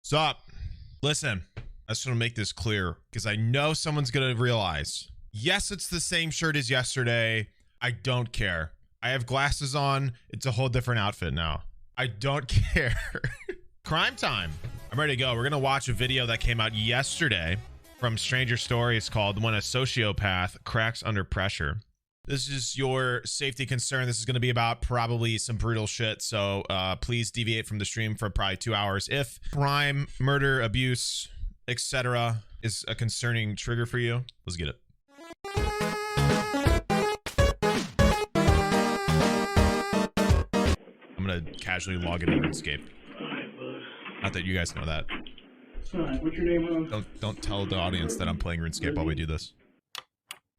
Stop. Listen, I just want to make this clear because I know someone's going to realize. Yes, it's the same shirt as yesterday. I don't care. I have glasses on. It's a whole different outfit now. I don't care. Crime time. I'm ready to go. We're going to watch a video that came out yesterday from Stranger Stories called When a Sociopath Cracks Under Pressure. This is your safety concern. This is going to be about probably some brutal shit. So please deviate from the stream for probably 2 hours. If crime, murder, abuse, etc. is a concerning trigger for you, let's get it. I'm going to casually log into RuneScape. Not that you guys know that. Alright, what's your name, hon? Don't tell the audience that I'm playing RuneScape while we do this.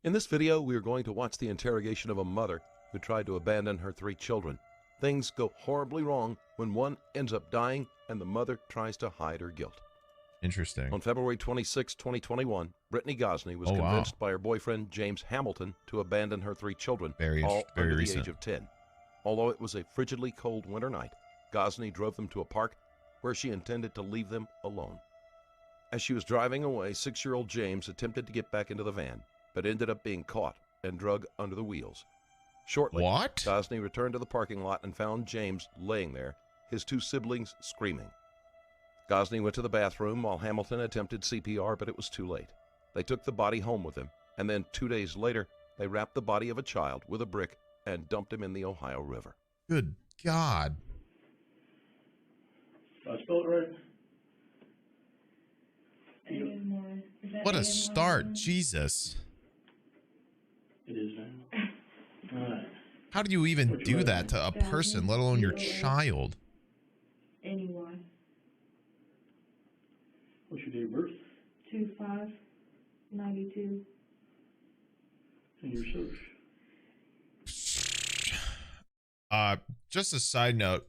In this video, we are going to watch the interrogation of a mother who tried to abandon her 3 children. Things go horribly wrong when one ends up dying and the mother tries to hide her guilt. Interesting. On February 26, 2021, Brittany Gosney was convinced by her boyfriend James Hamilton to abandon her 3 children, all under the age of 10. Although it was a frigidly cold winter night, Gosney drove them to a park where she intended to leave them alone. As she was driving away, 6-year-old James attempted to get back into the van, but ended up being caught and dragged under the wheels. Shortly, Gosney returned to the parking lot and found James laying there, his 2 siblings screaming. Gosney went to the bathroom while Hamilton attempted CPR, but it was too late. They took the body home with them, and then 2 days later, they wrapped the body of a child with a brick and dumped him in the Ohio River. Good God. Did I spell it right? What a start. Jesus. It is now. Alright. How do you even do that to a person, let alone your child? Anyone. What's your date of birth? 2/5/92. And your search? Just a side note.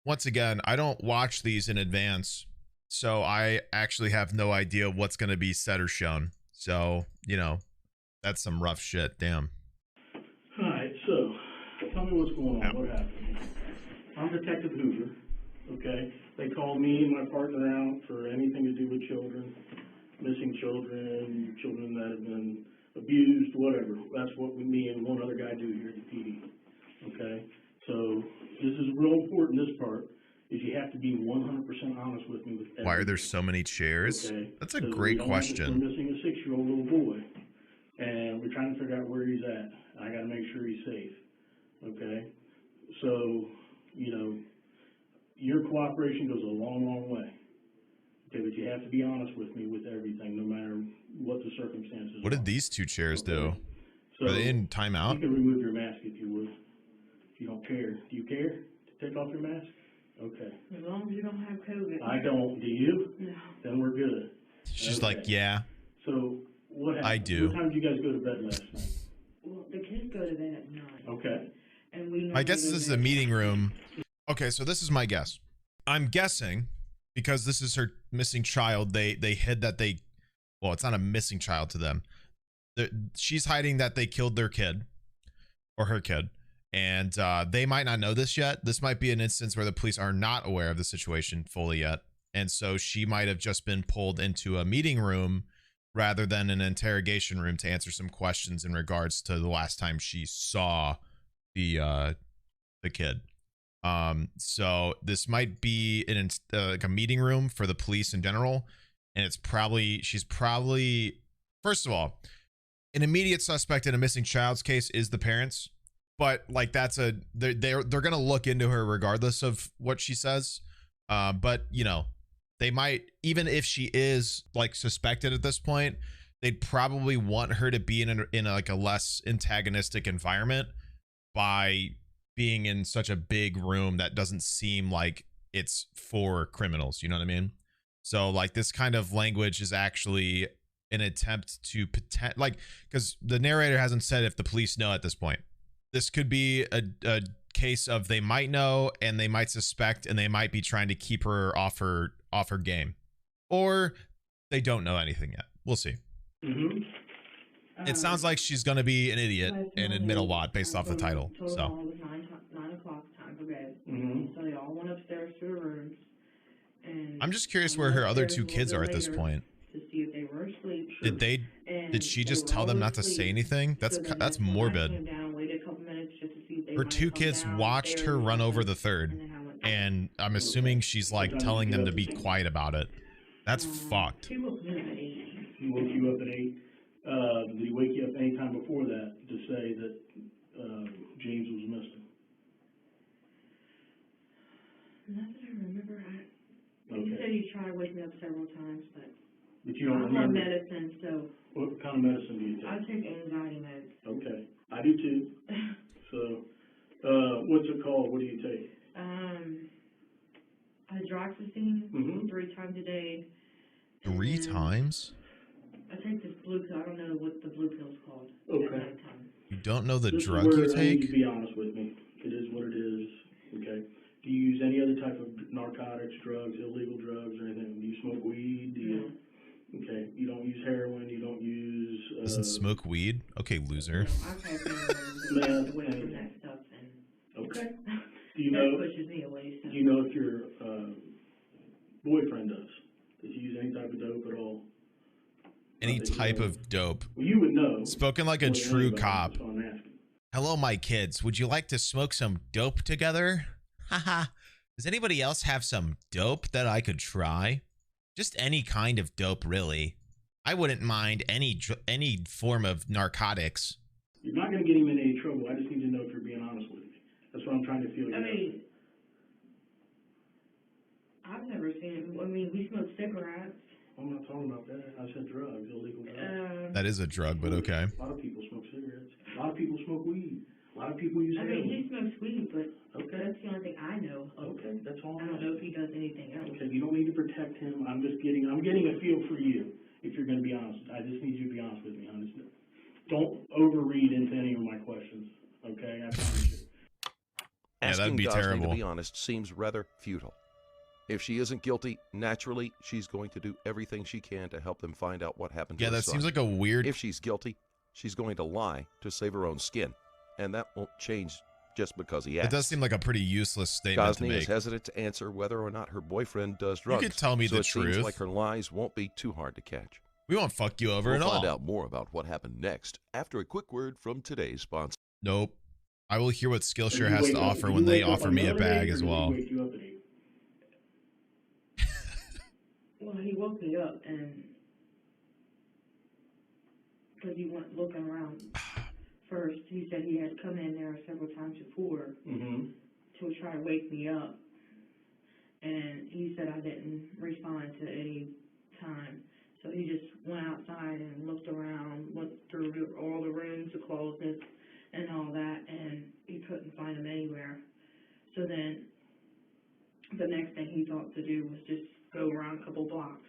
Once again, I don't watch these in advance, so I actually have no idea what's going to be said or shown. So, you know, that's some rough shit. Damn. Alright, so, tell me what's going on. What happened? I'm Detective Hoover, okay? They called me and my partner out for anything to do with children, missing children, children that have been abused, whatever. That's what me and one other guy do here at the PD, okay? So, this is real important, this part, is you have to be 100% honest with me with everything. Why are there so many chairs? Okay? That's a great question. We're missing a 6-year-old little boy, and we're trying to figure out where he's at. I got to make sure he's safe, okay? So, you know, your cooperation goes a long, long way. Okay, but you have to be honest with me with everything, no matter what the circumstances are. What did these 2 chairs do? So are they in timeout? You can remove your mask if you would. If you don't care. Do you care to take off your mask? Okay. As long as you don't have COVID. I don't. Do you? No. Then we're good. She's like, yeah. So, what happened? I do. What time did you guys go to bed last night? Well, the kids go to bed at 9. Okay. And we I guess this is a meeting room. Okay, so this is my guess. I'm guessing because this is her missing child. They hid that they, well, it's not a missing child to them. She's hiding that they killed their kid or her kid. And they might not know this yet. This might be an instance where the police are not aware of the situation fully yet. And so she might have just been pulled into a meeting room rather than an interrogation room to answer some questions in regards to the last time she saw the kid. So this might be like a meeting room for the police in general. And it's probably, she's probably, first of all, an immediate suspect in a missing child's case is the parents. But like they're gonna look into her regardless of what she says. But you know, they might, even if she is like suspected at this point, they'd probably want her to be in like a less antagonistic environment by being in such a big room that doesn't seem like it's for criminals. You know what I mean? So like this kind of language is actually an attempt to because the narrator hasn't said if the police know at this point. This could be a case of they might know and they might suspect and they might be trying to keep her off her game, or they don't know anything yet. We'll see. It sounds like she's gonna be an idiot and admit a lot based off the title. So. 9 o'clock, time for bed. So they all went upstairs to their rooms, And I'm just curious where her other two kids are at this point. To see if they were asleep. Did she just tell them not to say anything? That's morbid. I came down, waited a couple minutes just to see if they Her two kids watched her run over the third, and I'm assuming she's like telling them to be quiet about it. That's fucked. He woke you up at 8. Did he wake you up any time before that to say that James was missing? Not that I remember. Okay. He said he tried to wake me up several times, but you don't I'm on medicine, so. What kind of medicine do you take? I take anxiety meds. Okay, I do too. So, what's it called? What do you take? Hydroxyzine 3 times a day. 3 times? I take this blue pill. I don't know what the blue pill's called. Okay. You don't know the This drug is where you I need you take? to be honest with me. It is what it is. Okay. Do you use any other type of narcotics, drugs, illegal drugs, or anything? Do you smoke weed? Do you? No. Okay. You don't use heroin. You don't use. Doesn't smoke weed? Okay, loser. No, I've had heroin away from that stuff, and okay. Do you know? That pushes me away. So. Do you know if your boyfriend does? Does he use any type of dope at all? Any type of dope. Well, you would know. Spoken like a true cop. Hello, my kids. Would you like to smoke some dope together? Haha. Does anybody else have some dope that I could try? Just any kind of dope, really. I wouldn't mind any form of narcotics. You're not going to get him in any trouble. I just need to know if you're being honest with me. That's what I'm trying to feel. I mean, I've never seen it. I mean, we smoke cigarettes. I'm not talking about that. I said drugs, illegal drugs. That is a drug, but okay. A lot of people smoke cigarettes. A lot of people smoke weed. A lot of people use heroin. I mean, he smokes weed, but that's the only thing I know. Okay, that's all. I don't know if he does anything else. Okay, you don't need to protect him. I'm getting a feel for you. If you're going to be honest, I just need you to be honest with me. Honestly, don't overread into any of my questions. Okay, I promise you. Yeah, that'd be terrible. To be honest, seems rather futile. If she isn't guilty, naturally, she's going to do everything she can to help them find out what happened to her son. Yeah, that seems like a weird... If she's guilty, she's going to lie to save her own skin. And that won't change just because he asked. It does seem like a pretty useless statement to make. Gosney is hesitant to answer whether or not her boyfriend does drugs. You could tell me the truth. It seems like her lies won't be too hard to catch. We won't fuck you over at all. We'll find out more about what happened next after a quick word from today's sponsor. Nope. I will hear what Skillshare has to offer when they offer me a bag as well. Well, he woke me up, and because he went looking around first, he said he had come in there several times before to try to wake me up, and he said I didn't respond to any time, so he just went outside and looked around, went through all the rooms, the closets, and all that, and he couldn't find him anywhere. So then the next thing he thought to do was just go around a couple blocks,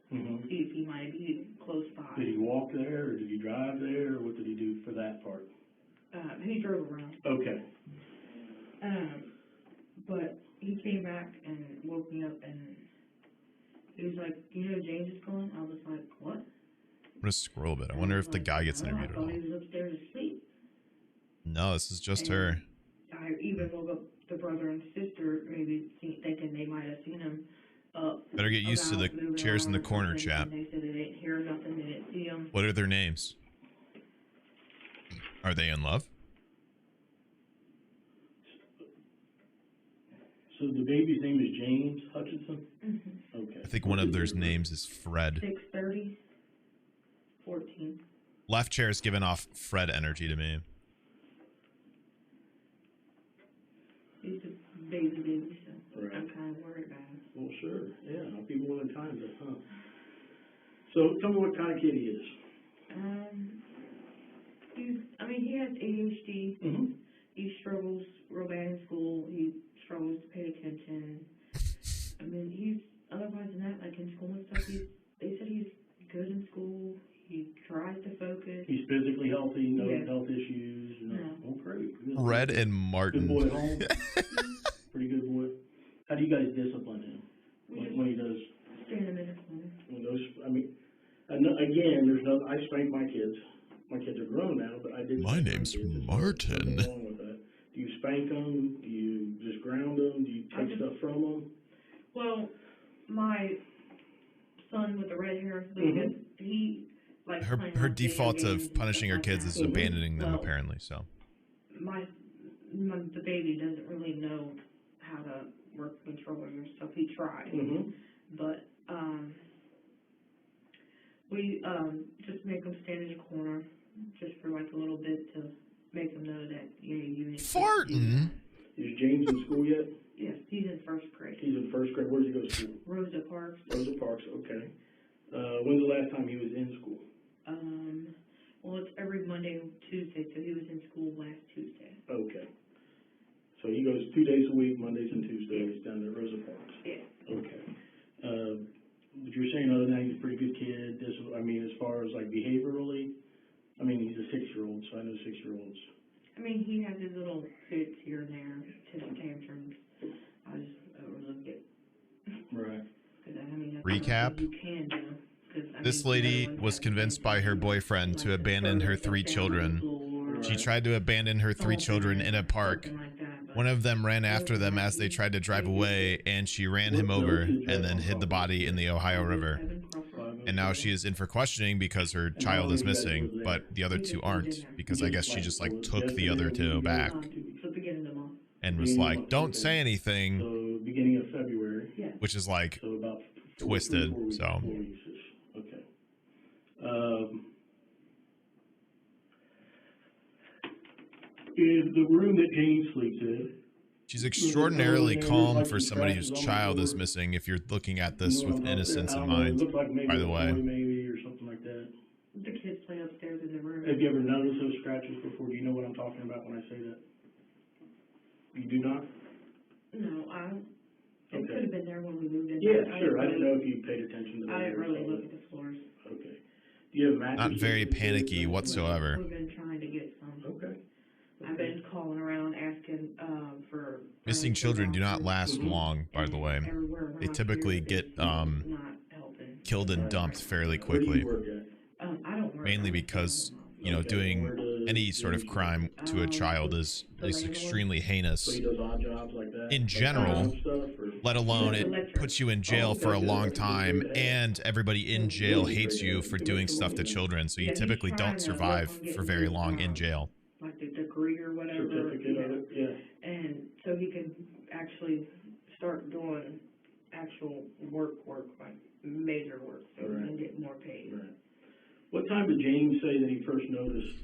see if he might be close by. Did he walk there, or did he drive there, or what did he do for that part? He drove around. Okay. But he came back and woke me up, and he was like, you know, James is gone? I was like, what? I'm going to scroll a bit. I wonder if the guy gets interviewed at all. I thought he was upstairs asleep. No, this is just her. I even woke up the brother and sister, maybe thinking they might have seen him up. Better get used to the chairs in the corner, chap. They said they didn't hear nothing, they didn't see him. What are their names? Are they in love? So the baby's name is James Hutchinson? Okay. I think one of their names is Fred. 6:30, 14. Left chair is giving off Fred energy to me. He's a baby, so I'm kind of worried about him. Well, sure. Yeah, I'll be more than time to, So tell me what kind of kid he is. He has ADHD. He struggles real bad in school. He struggles to pay attention. He's, otherwise than that, like in school and stuff, they said he's good in school. He tries to focus. He's physically healthy, no health issues. No. Oh, great. Good. Red and Martin. Good boy at home. Pretty good boy. How do you guys discipline him when he does? Stand him in the corner. Again, I spank my kids. My kids are grown now, but I did. My name's Martin. Wrong with that. Do you spank them? Do you just ground them? Do you take stuff from them? Well, My son with the red hair, he like her default of punishing her kids is abandoning them, apparently. So the baby doesn't really know how to work controller, so he tried. But we just make him stand in a corner just for like a little bit to make him know that you need farting. Is James in school yet? Yes, he's in first grade. He's in first grade. Where does he go to school? Rosa Parks. Rosa Parks, okay. When's the last time he was in school? Well, it's every Monday and Tuesday, so he was in school last Tuesday. Okay. So he goes 2 days a week, Mondays and Tuesdays, down at Rosa Parks. Yeah. Okay. But you're saying other than that, he's a pretty good kid. As far as like behaviorally, he's a 6-year-old, so I know 6-year-olds. He has his little fits here and there, his tantrums. I just overlooked it. Right. Recap. You can do. This lady was convinced by her boyfriend to abandon her 3 children. She tried to abandon her 3 children in a park. One of them ran after them as they tried to drive away, and she ran him over and then hid the body in the Ohio River. And now she is in for questioning because her child is missing, but the other 2 aren't, because I guess she just like took the other 2 back and was like, don't say anything, So beginning of February. which is like So about twisted. 4 weeks, So 4 weeks. Okay. Is the room that James sleeps in? she's extraordinarily calm for somebody whose child is missing, if you're looking at this with innocence in mind, by the way. Maybe or something like that. The kids play upstairs in the room. Have you ever noticed those scratches before? Do you know what I'm talking about when I say that? You do not? No, it could have been there when we moved in. Yeah, sure. I didn't know if you paid attention to that. I didn't really look at the floors. Okay. Do you have mattresses? Not very panicky whatsoever. We've been trying to get some. Okay. I've been calling around asking for... Missing children do not last long, by the way. They typically get killed and dumped fairly quickly. Mainly because, doing any sort of crime to a child is extremely heinous in general, let alone it puts you in jail for a long time, and everybody in jail hates you for doing stuff to children, so you typically don't survive for very long in jail. Like the degree or whatever. Certificate of it, yeah. And so he could actually start doing actual work, like major work, so he can get more paid. Right. What time did James say that he first noticed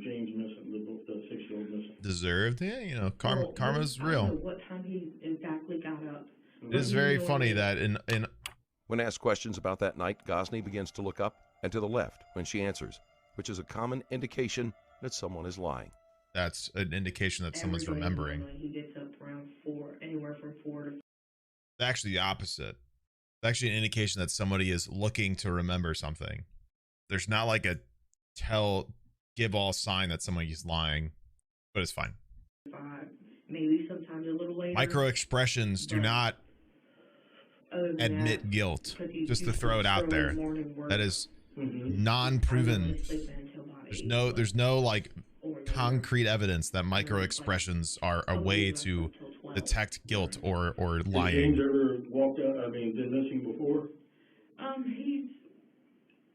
James missing, the 6-year-old missing? Deserved, yeah, karma's real. I don't know what time he exactly got up. It is very funny that in When asked questions about that night, Gosney begins to look up and to the left when she answers, which is a common indication that someone is lying. That's an indication that someone's remembering. He gets up around 4, anywhere from 4 to... It's actually the opposite. It's actually an indication that somebody is looking to remember something. There's not like a give all sign that somebody's lying, but it's fine. 5, maybe sometimes a little later. Micro expressions do not admit guilt. Just to throw it out there. That is non-proven. There's no like concrete evidence that micro expressions are a way to detect guilt or lying. Has James ever walked out, been missing before?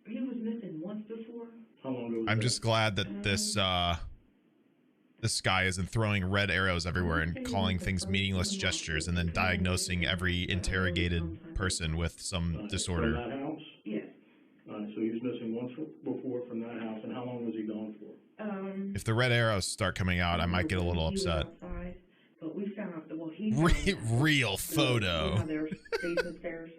He was missing once before. How long ago was I'm that? just glad that this guy isn't throwing red arrows everywhere and calling things meaningless gestures and then diagnosing every interrogated person with some disorder. From that house? Yes. So he was missing once before from that house, and how long was he gone for? If the red arrows start coming out, I might get a little upset. Outside, but we found, Real photo. There's basement stairs.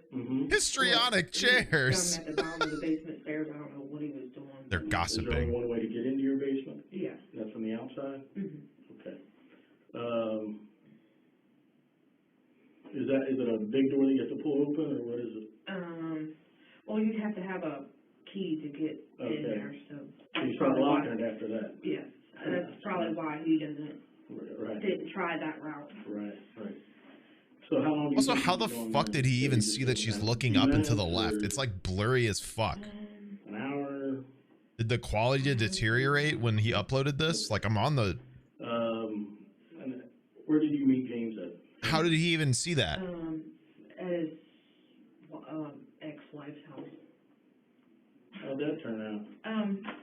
Histrionic chairs. At the bottom of the basement stairs. I don't know what he was doing. They're Is there only gossiping. one way to get into your basement? Yeah. That's from the outside? Okay. Is it a big door that you have to pull open, or what is it? Well, you'd have to have a key to get in there, so. You start locking it after that? Yes, that's probably why he didn't try that route. Right. So how long? Also, how the fuck did he even see that she's looking up and to the left? It's like blurry as fuck. An hour. Did the quality deteriorate when he uploaded this? Like, I'm on the... And where did you meet James at? How did he even see that? At his ex-wife's house. How'd that turn out?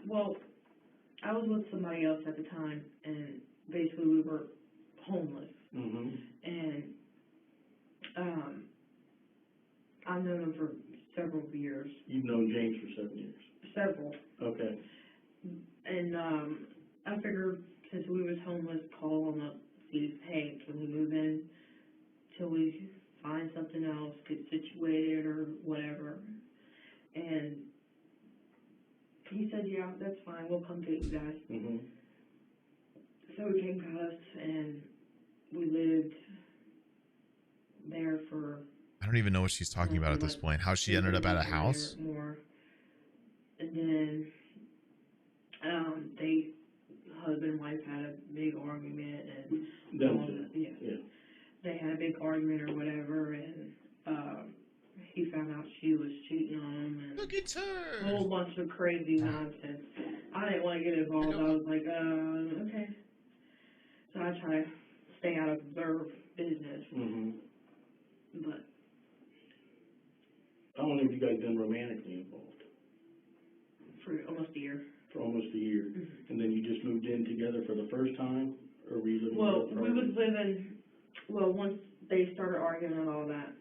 Well, I was with somebody else at the time, and basically we were homeless. Mm-hmm. And I've known him for several years. You've known James for 7 years? Several. Okay. And I figured since we was homeless, call him up, see, hey, can we move in till we find something else, get situated or whatever. And he said, yeah, that's fine, we'll come get you guys. Mm-hmm. So he came to us, and we lived there for... I don't even know what she's talking about at this point. How she ended up at a house? More. And then they, husband and wife, had a big argument, and they had a big argument or whatever, and he found out she was cheating on him, and look at her. A whole bunch of crazy nonsense. I didn't want to get involved. I was like, okay. So I try to stay out of their business. Mm-hmm. But how long have you guys been romantically involved? For almost a year. For almost a year. Mm-hmm. And then you just moved in together for the first time? Or were you living together? We was living, once they started arguing and all that,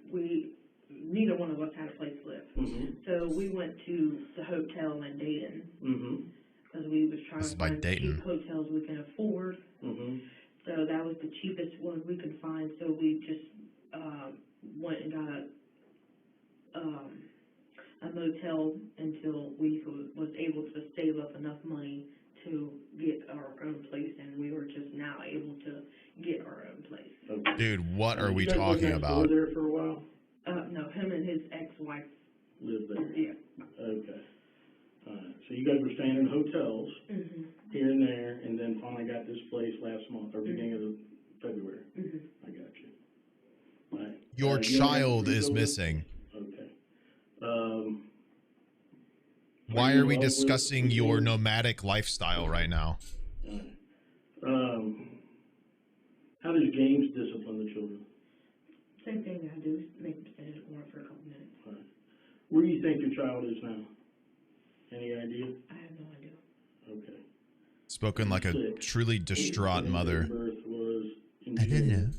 neither one of us had a place to live. Mm-hmm. So we went to the hotel in Dayton. Mm-hmm. Because we was trying to find cheap hotels we can afford. Mm-hmm. So that was the cheapest one we could find. So we just went and got a motel until we was able to save up enough money to get our own place, and we were just now able to get our own place. Okay. Dude, what are we talking about? You guys lived there for a while? No, him and his ex-wife lived there? Yeah. Okay. Alright, so you guys were staying in hotels here and there, and then finally got this place last month, or beginning of February. I got you. Right. Your child is missing. Okay. Why are we discussing your nomadic lifestyle right now? How does James discipline the children? Same thing I do, make them sit in the corner for a couple minutes. Right. Where do you think your child is now? Any idea? I have no idea. Okay. Spoken like a truly distraught mother. I don't know.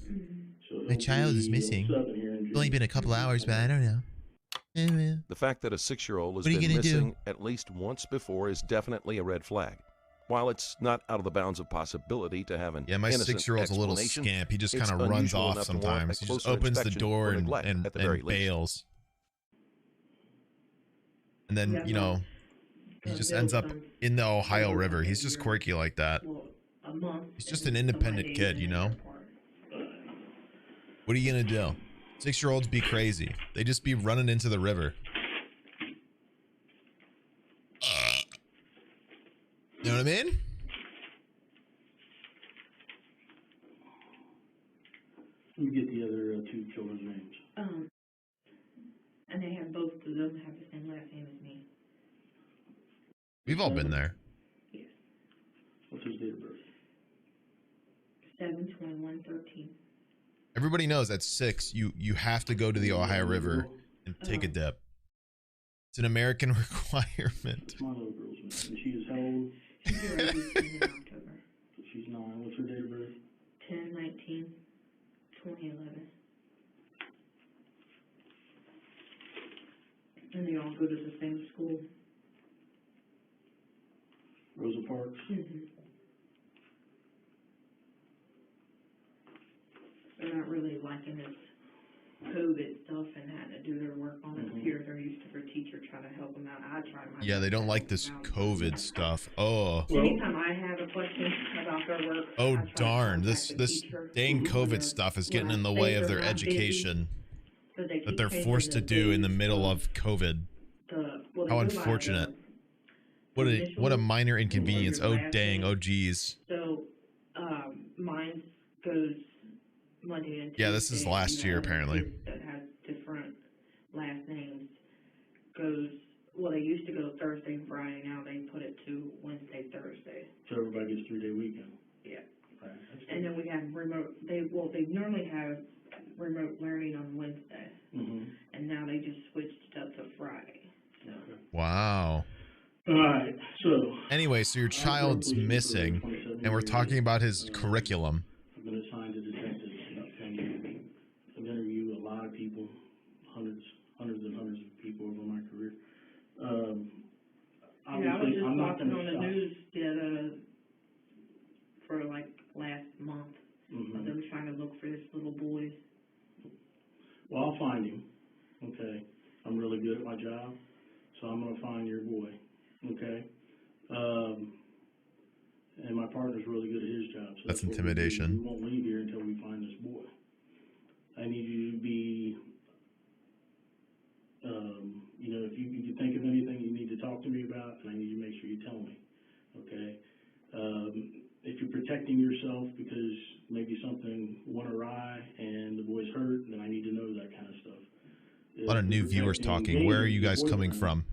My child is missing. It's only been a couple hours, but I don't know. The fact that a 6-year-old has been missing at least once before is definitely a red flag. While it's not out of the bounds of possibility to have an my 6-year-old's a little scamp. He just kind of runs off sometimes. He just opens the door and bails. And then, you know, he just ends up in the Ohio River. He's just quirky like that. He's just an independent kid, you know? What are you going to do? 6-year-olds be crazy. They just be running into the river. You know what I mean? Let me get the other two children's names. And they have both of them have the same last name as me. We've all been there. Yes. What's his date of birth? 7/21/13. Everybody knows at 6, you have to go to the Ohio River and take a dip. It's an American requirement. My little girl's name. And she is how old? She's in October. She's 9. What's her date of birth? 10/19/2011. And they all go to the same school. Rosa Parks? They're not really liking this COVID stuff and having to do their work on the computer. They're used to their teacher trying to help them out. I try my Yeah, they don't like this COVID stuff. Oh. Anytime I have a question about their work, oh darn, this dang COVID stuff is getting in the way of their education that they're forced to do in the middle of COVID. How unfortunate. What a minor inconvenience. Oh dang, oh geez. So mine goes Monday and Tuesday. Yeah, this is last year apparently. That has different last names goes, well, they used to go Thursday and Friday, now they put it to Wednesday, Thursday. So everybody gets 3-day weekend? Yeah. Right. And then we have remote, they normally have remote learning on Wednesday. And now they just switched it up to Friday. Wow. All right, so. Anyway, so your child's missing, and we're talking about his curriculum. I've been assigned to detectives about 10 years. I've interviewed a lot of people, hundreds and hundreds of people over my career. I was just watching on the news for like last month of them trying to look for this little boy. Well, I'll find him. Okay, I'm really good at my job, so I'm going to find your boy. Okay, and my partner's really good at his job. So that's intimidation. We won't leave here until we find this boy. I need you to be, if you think of anything you need to talk to me about, and I need you to make sure you tell me. Okay. If you're protecting yourself because maybe something went awry and the boy's hurt, then I need to know that kind of stuff. A lot of new viewers talking. Where are you guys coming from?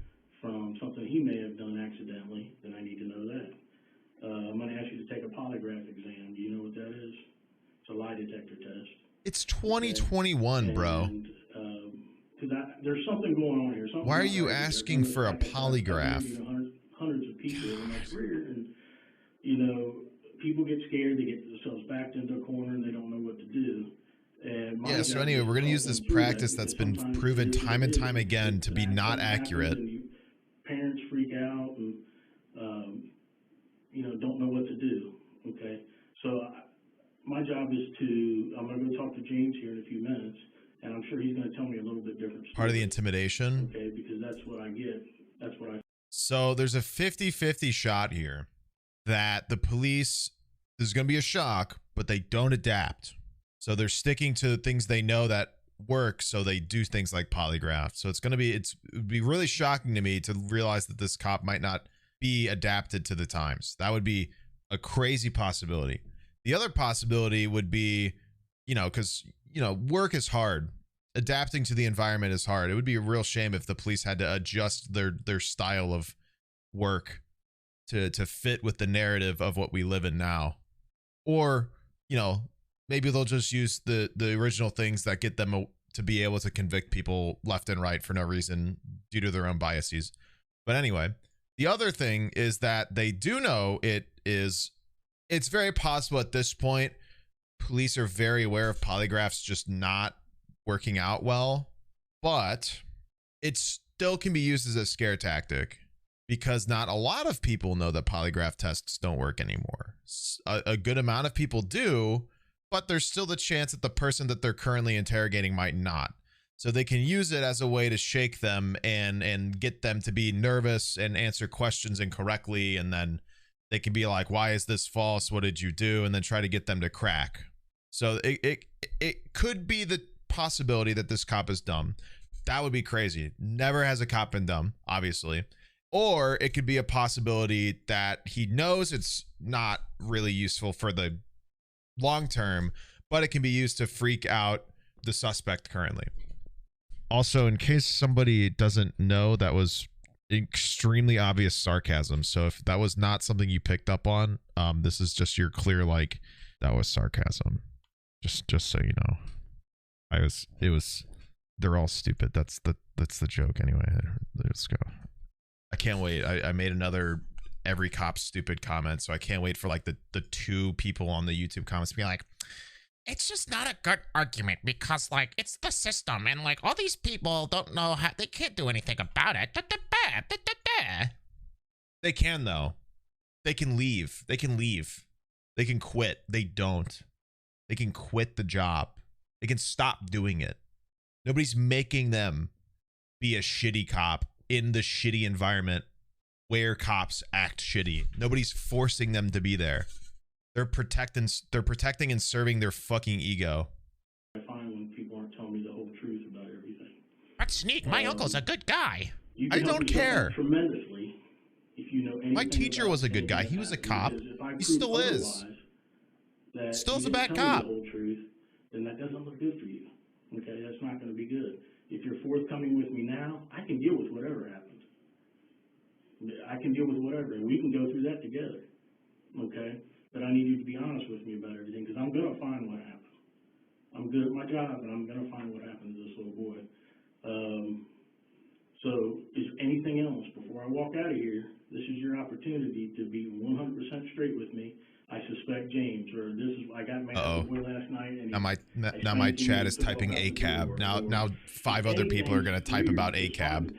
From something he may have done accidentally, then I need to know that. I'm going to ask you to take a polygraph exam. Do you know what that is? It's a lie detector test. It's 2021, okay. Bro. And, there's something going on here. Why are you asking for a polygraph? Hundreds of people in my career, and people get scared. They get themselves backed into a corner, and they don't know what to do. Yeah, so anyway, we're going to use this practice that's been proven time and time again to be not accurate. Parents freak out and, don't know what to do, okay? So my job is I'm going to go talk to James here in a few minutes, and I'm sure he's going to tell me a little bit different story. Part of the intimidation? Okay, because that's what I get. That's what I... So there's a 50-50 shot here that the police, there's going to be a shock, but they don't adapt. So they're sticking to things they know that work, so they do things like polygraph. So it would be really shocking to me to realize that this cop might not be adapted to the times. That would be a crazy possibility. The other possibility would be, because, work is hard. Adapting to the environment is hard. It would be a real shame if the police had to adjust their style of work to fit with the narrative of what we live in now. Or, maybe they'll just use the original things that get them to be able to convict people left and right for no reason due to their own biases. But anyway, the other thing is that they do know it's very possible at this point, police are very aware of polygraphs just not working out well, but it still can be used as a scare tactic because not a lot of people know that polygraph tests don't work anymore. A good amount of people do, but there's still the chance that the person that they're currently interrogating might not. So they can use it as a way to shake them and get them to be nervous and answer questions incorrectly. And then they can be like, why is this false? What did you do? And then try to get them to crack. So it could be the possibility that this cop is dumb. That would be crazy. Never has a cop been dumb, obviously. Or it could be a possibility that he knows it's not really useful for the long term, but it can be used to freak out the suspect currently. Also, in case somebody doesn't know, that was extremely obvious sarcasm. So if that was not something you picked up on, this is just your clear, like, that was sarcasm. Just so you know. They're all stupid. That's the joke anyway. Let's go. I can't wait. I made another every cop's stupid comment, so I can't wait for like the two people on the YouTube comments to be like, it's just not a good argument because like it's the system and like all these people don't know how, they can't do anything about it. They can though. They can leave. They can quit. They don't. They can quit the job. They can stop doing it. Nobody's making them be a shitty cop in the shitty environment where cops act shitty. Nobody's forcing them to be there. They're protecting and serving their fucking ego. I find when people aren't telling me the whole truth about everything. But Sneeg, my uncle's a good guy. I don't care. Tremendously, if you know anything. My teacher was a good guy. He was a cop. He still is. Still is a bad cop. The whole truth, then that doesn't look good for you. Okay, that's not going to be good. If you're forthcoming with me now, I can deal with whatever happens. I can deal with whatever, and we can go through that together. Okay? But I need you to be honest with me about everything, because I'm going to find what happened. I'm good at my job, and I'm going to find what happened to this little boy. So is anything else, before I walk out of here, this is your opportunity to be 100% straight with me. I suspect James, or this is, I got mad at the boy last night. And now my chat is typing ACAB. Now 5 other people are going to type about ACAB.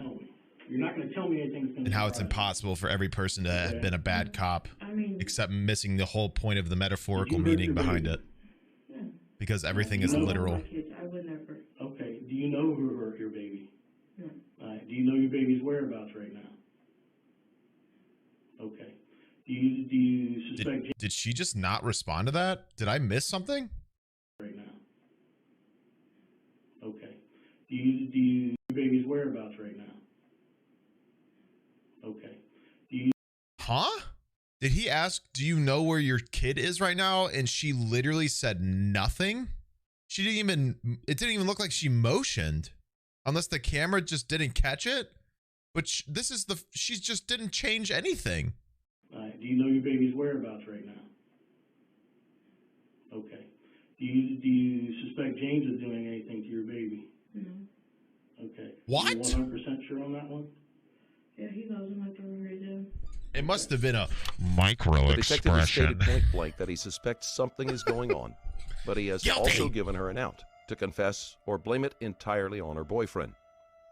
You're not going to tell me anything. And how it's impossible for every person to have been a bad cop, except missing the whole point of the metaphorical meaning behind it. Yeah. Because everything is literal. I would never. Okay. Do you know who hurt your baby? No. Do you know your baby's whereabouts right now? Okay. Do you suspect? Did she just not respond to that? Did I miss something? Right now. Okay. Do you know your baby's whereabouts right now? Okay. Huh? Did he ask, do you know where your kid is right now? And she literally said nothing. She didn't even, it didn't even look like she motioned, unless the camera just didn't catch it. But she just didn't change anything. Do you know your baby's whereabouts right now? Okay. Do you suspect James is doing anything to your baby? No. Okay. What? Are you 100% sure on that one? Yeah, he loves him like everybody does. It must have been a micro The detective has expression. stated point blank that he suspects something is going on, but he has Guilty. also given her an out to confess or blame it entirely on her boyfriend.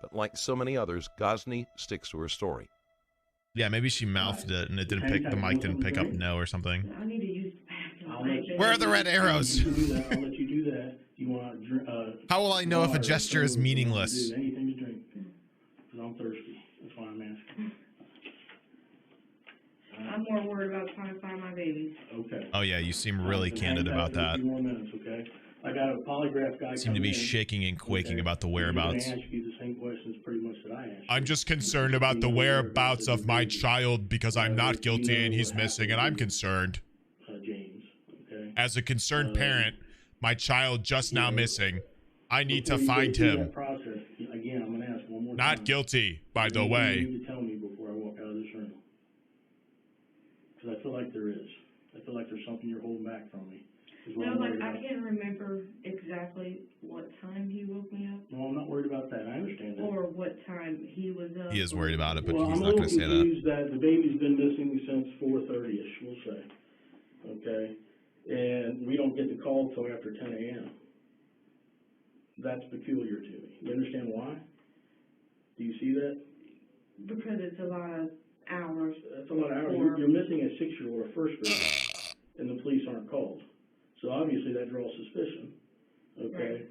But like so many others, Gosney sticks to her story. Yeah, maybe she mouthed it and it didn't pick, the mic didn't pick up no or something. I need to use the bathroom. Where are the red arrows? I'll let you do that. You want How will I know if a gesture is meaningless? Anything to drink. Because I'm thirsty. That's why I'm asking. I'm more worried about trying to find my baby. Okay. Oh yeah, you seem really candid about that. A few more minutes, okay? I got a polygraph guy. Seem to be shaking and quaking about the whereabouts. I'm going to ask you the same questions pretty much that I asked. I'm just concerned about the whereabouts of my child because I'm not guilty and he's missing and I'm concerned. James, okay? As a concerned parent, my child just now missing. I need to find him. Again, I'm going to ask one more time. Not guilty, by the way. You need to tell me before I walk out of this room. Because I feel like there is. I feel like there's something you're holding back from me. No, like, I can't remember exactly what time he woke me up. No, I'm not worried about that. I understand that. Or what time he was up. He is worried about it, but well, he's not going to say that. I'm a little confused that the baby's been missing since 4:30ish, we'll say. Okay? And we don't get the call till after 10 a.m. That's peculiar to me. You understand why? Do you see that? Because it's a lot of hours. That's a lot of hours. You're missing a 6-year-old or a first grader, and the police aren't called. So obviously that draws suspicion. Okay.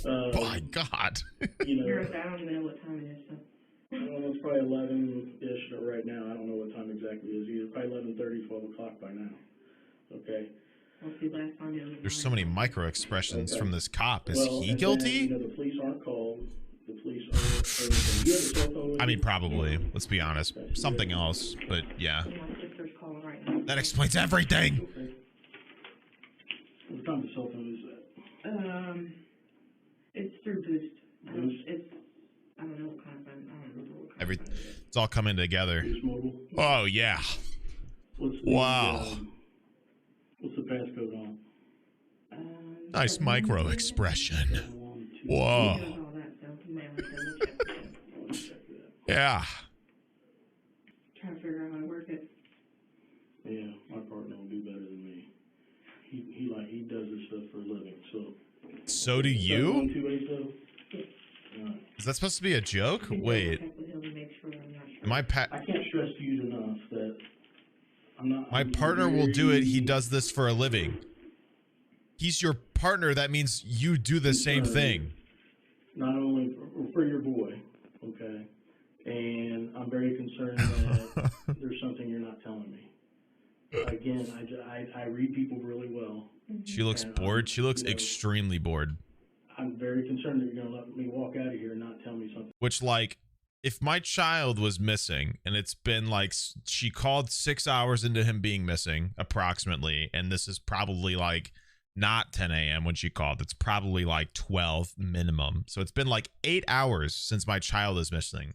Right. My God. You know, I don't even know what time it is. So. Well, it's probably 11-ish right now. I don't know what time exactly it is either. Probably 11:30, 12 o'clock by now. Okay. Let's see, last time it was There's so many micro expressions from this cop. Is he and guilty? then, the police aren't called. The police are. You have a cell phone with I mean, you? probably. Let's be honest. Something else, but yeah. My sister's calling right now. That explains everything. Okay. What kind of cell phone is that? It's through Boost. Boost? I don't know what kind of phone. I don't remember what kind of phone. It's all coming together. Boost Mobile? Oh yeah. Wow. What's the passcode on? Nice micro expression. Whoa. Yeah. Trying to figure out how to work it. Yeah, my partner will do better than me. He does this stuff for a living, so. So do you? 71280? Is that supposed to be a joke? Wait. Am I I can't stress to you enough that I'm not. My partner will do it. He does this for a living. He's your partner. That means you do the same thing. Not only for your boy, okay? And I'm very concerned that there's something you're not telling me. Again, I read people really well. She looks bored. She looks extremely bored. I'm very concerned that you're going to let me walk out of here and not tell me something. Which, like, if my child was missing and it's been like, she called 6 hours into him being missing approximately, and this is probably like not 10 a.m. when she called. It's probably like 12 minimum. So it's been like 8 hours since my child is missing.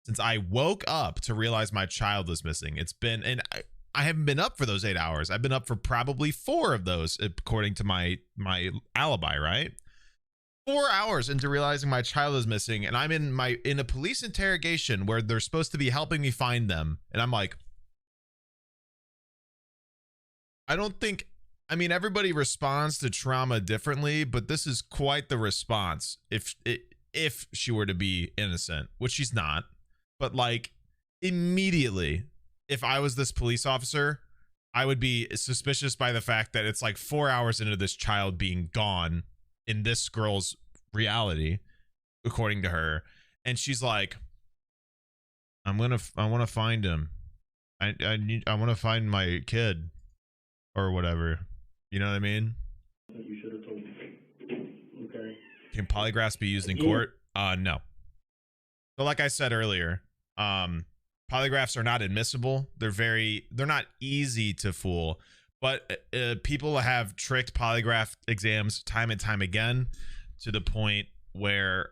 Since I woke up to realize my child was missing. It's been, and I haven't been up for those 8 hours. I've been up for probably 4 of those, according to my alibi, right? 4 hours into realizing my child is missing, and I'm in a police interrogation where they're supposed to be helping me find them, and I'm like, I don't think, I mean, everybody responds to trauma differently, but this is quite the response if she were to be innocent, which she's not. But like, immediately, if I was this police officer, I would be suspicious by the fact that it's like 4 hours into this child being gone in this girl's reality, according to her, and she's like, I want to find him. I want to find my kid or whatever. You know what I mean? You should have told me. Okay. Can polygraphs be used in court? No. So like I said earlier, polygraphs are not admissible. They're not easy to fool, but people have tricked polygraph exams time and time again to the point where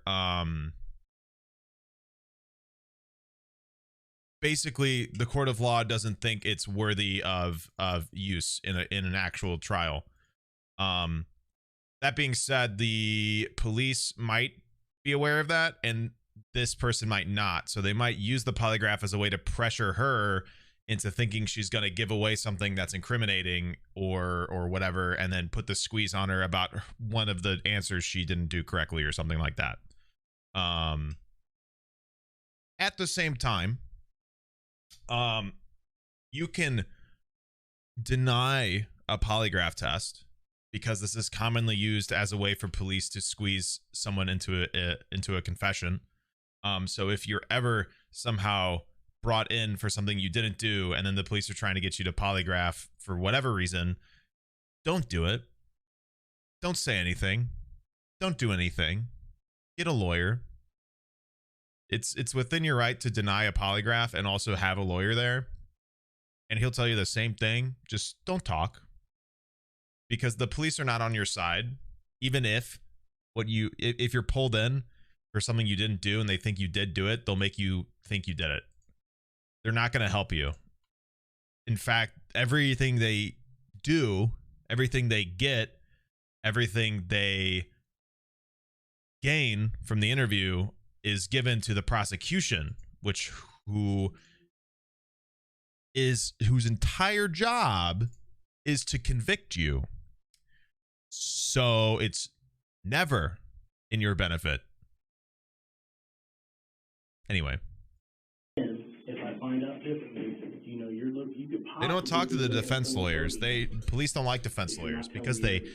basically the court of law doesn't think it's worthy of use in an actual trial. That being said, the police might be aware of that, and this person might not. So they might use the polygraph as a way to pressure her into thinking she's going to give away something that's incriminating or whatever, and then put the squeeze on her about one of the answers she didn't do correctly or something like that. At the same time, you can deny a polygraph test because this is commonly used as a way for police to squeeze someone into a confession. So if you're ever somehow brought in for something you didn't do, and then the police are trying to get you to polygraph for whatever reason, don't do it. Don't say anything. Don't do anything. Get a lawyer. It's within your right to deny a polygraph and also have a lawyer there, and he'll tell you the same thing. Just don't talk, because the police are not on your side. Even if if you're pulled in for something you didn't do and they think you did do it, they'll make you think you did it. They're not going to help you. In fact, everything they do, everything they get, everything they gain from the interview is given to the prosecution, whose entire job is to convict you. So it's never in your benefit. Anyway. If I find out differently, you could they don't talk to the defense lawyers. Police don't like defense lawyers because they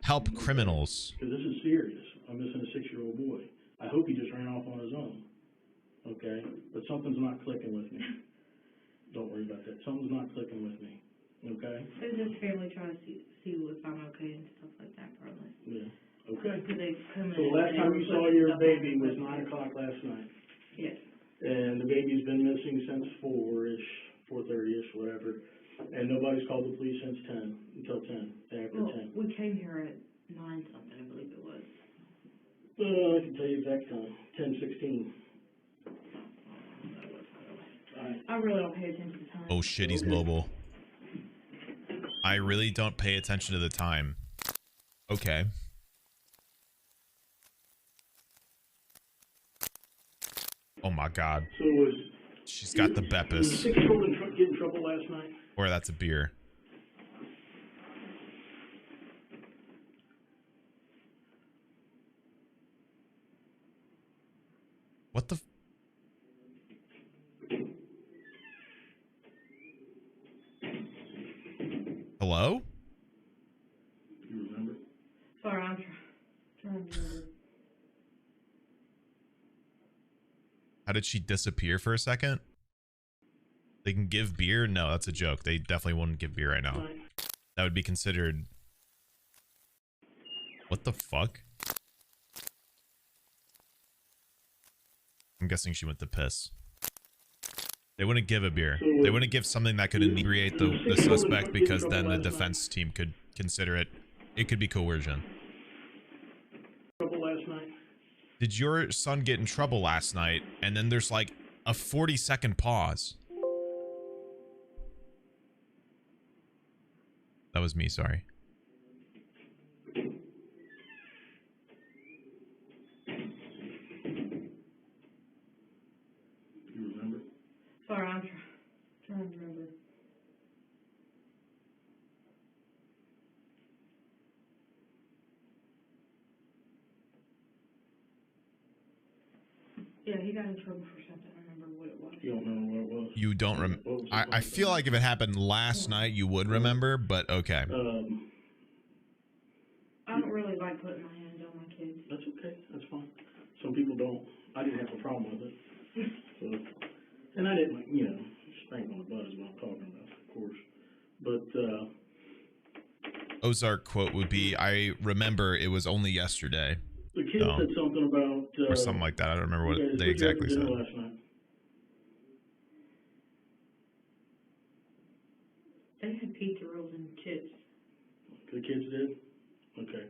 help criminals. Because this is serious. I'm missing a 6-year-old boy. I hope he just ran off on his own. Okay? But something's not clicking with me. Don't worry about that. Something's not clicking with me. Okay? Does his family try to see if I'm okay and stuff like that, probably? Yeah. Okay. So the last time you saw your baby was 9 o'clock last night. Yes. And the baby's been missing since 4-ish, 4:30-ish, whatever. And nobody's called the police since 10, until 10, after 10. We came here at 9 something, I believe it was. I can tell you exact time, 10:16. I really don't pay attention to time. Oh shit, he's mobile. I really don't pay attention to the time. Okay. Oh my god. So was she's got the Beppis. Was the 6-year-old get in trouble last night? Or that's a beer. What the? Hello? You remember? Sorry, I'm trying to remember. How did she disappear for a second? They can give beer? No, that's a joke. They definitely wouldn't give beer right now. That would be considered... What the fuck? I'm guessing she went to piss. They wouldn't give a beer. They wouldn't give something that could inebriate the suspect, because then the defense team could consider it. It could be coercion. Did your son get in trouble last night? And then there's like a 40-second pause. That was me, sorry. don't remember. Yeah, he got in trouble for something. I don't remember what it was. You don't remember what it was? You don't I feel like if it happened last night, you would remember, but okay. I don't really like putting my hands on my kids. That's okay. That's fine. Some people don't. I didn't have a problem with it. So, and I didn't, you know, spank on the butt is what I'm talking about, of course. But, Ozark quote would be, I remember it was only yesterday. The kid said something about... or something like that. I don't remember what they exactly said. Last night? They had pizza rolls and chips. The kids did? Okay.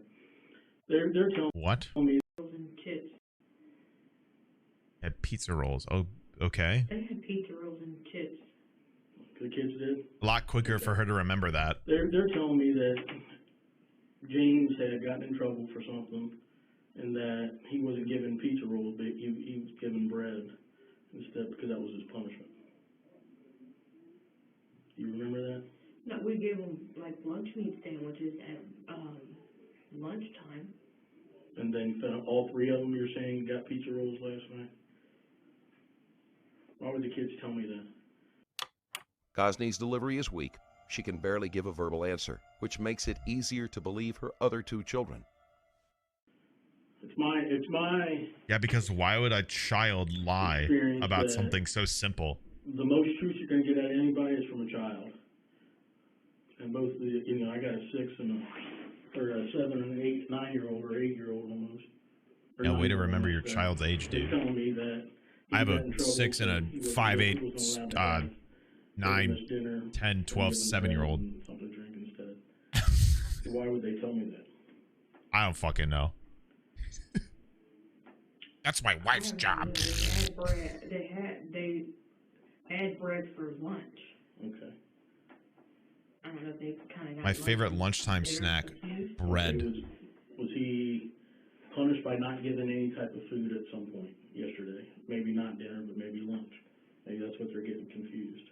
They're telling what? me... Rolls and chips. Had pizza rolls. Oh, okay. They had pizza rolls and chips. The kids did? A lot quicker for her to remember that. They're telling me that James had gotten in trouble for something, and that he wasn't given pizza rolls, but he was given bread instead, because that was his punishment. You remember that? No, we gave them like lunch meat sandwiches at lunchtime. And then all three of them, you're saying, got pizza rolls last night? Why would the kids tell me that? Gosney's delivery is weak. She can barely give a verbal answer, which makes it easier to believe her other two children. It's my... Yeah, because why would a child lie about something so simple? The most truth you're going to get out of anybody is from a child. And both the, you know, I got a 6 and a 7 and an 8, 9-year-old or 8-year-old almost. Yeah, way to remember your child's age, dude. They're telling me that I have a 6 and a 5, 8, 9, 10, 12, 7-year-old. Something to drink instead. Why would they tell me that? I don't fucking know. That's my wife's job. They had bread for lunch. Okay. I don't know if they kind of got my favorite lunchtime snack, bread. Was he punished by not giving any type of food at some point yesterday? Maybe not dinner, but maybe lunch. Maybe that's what they're getting confused.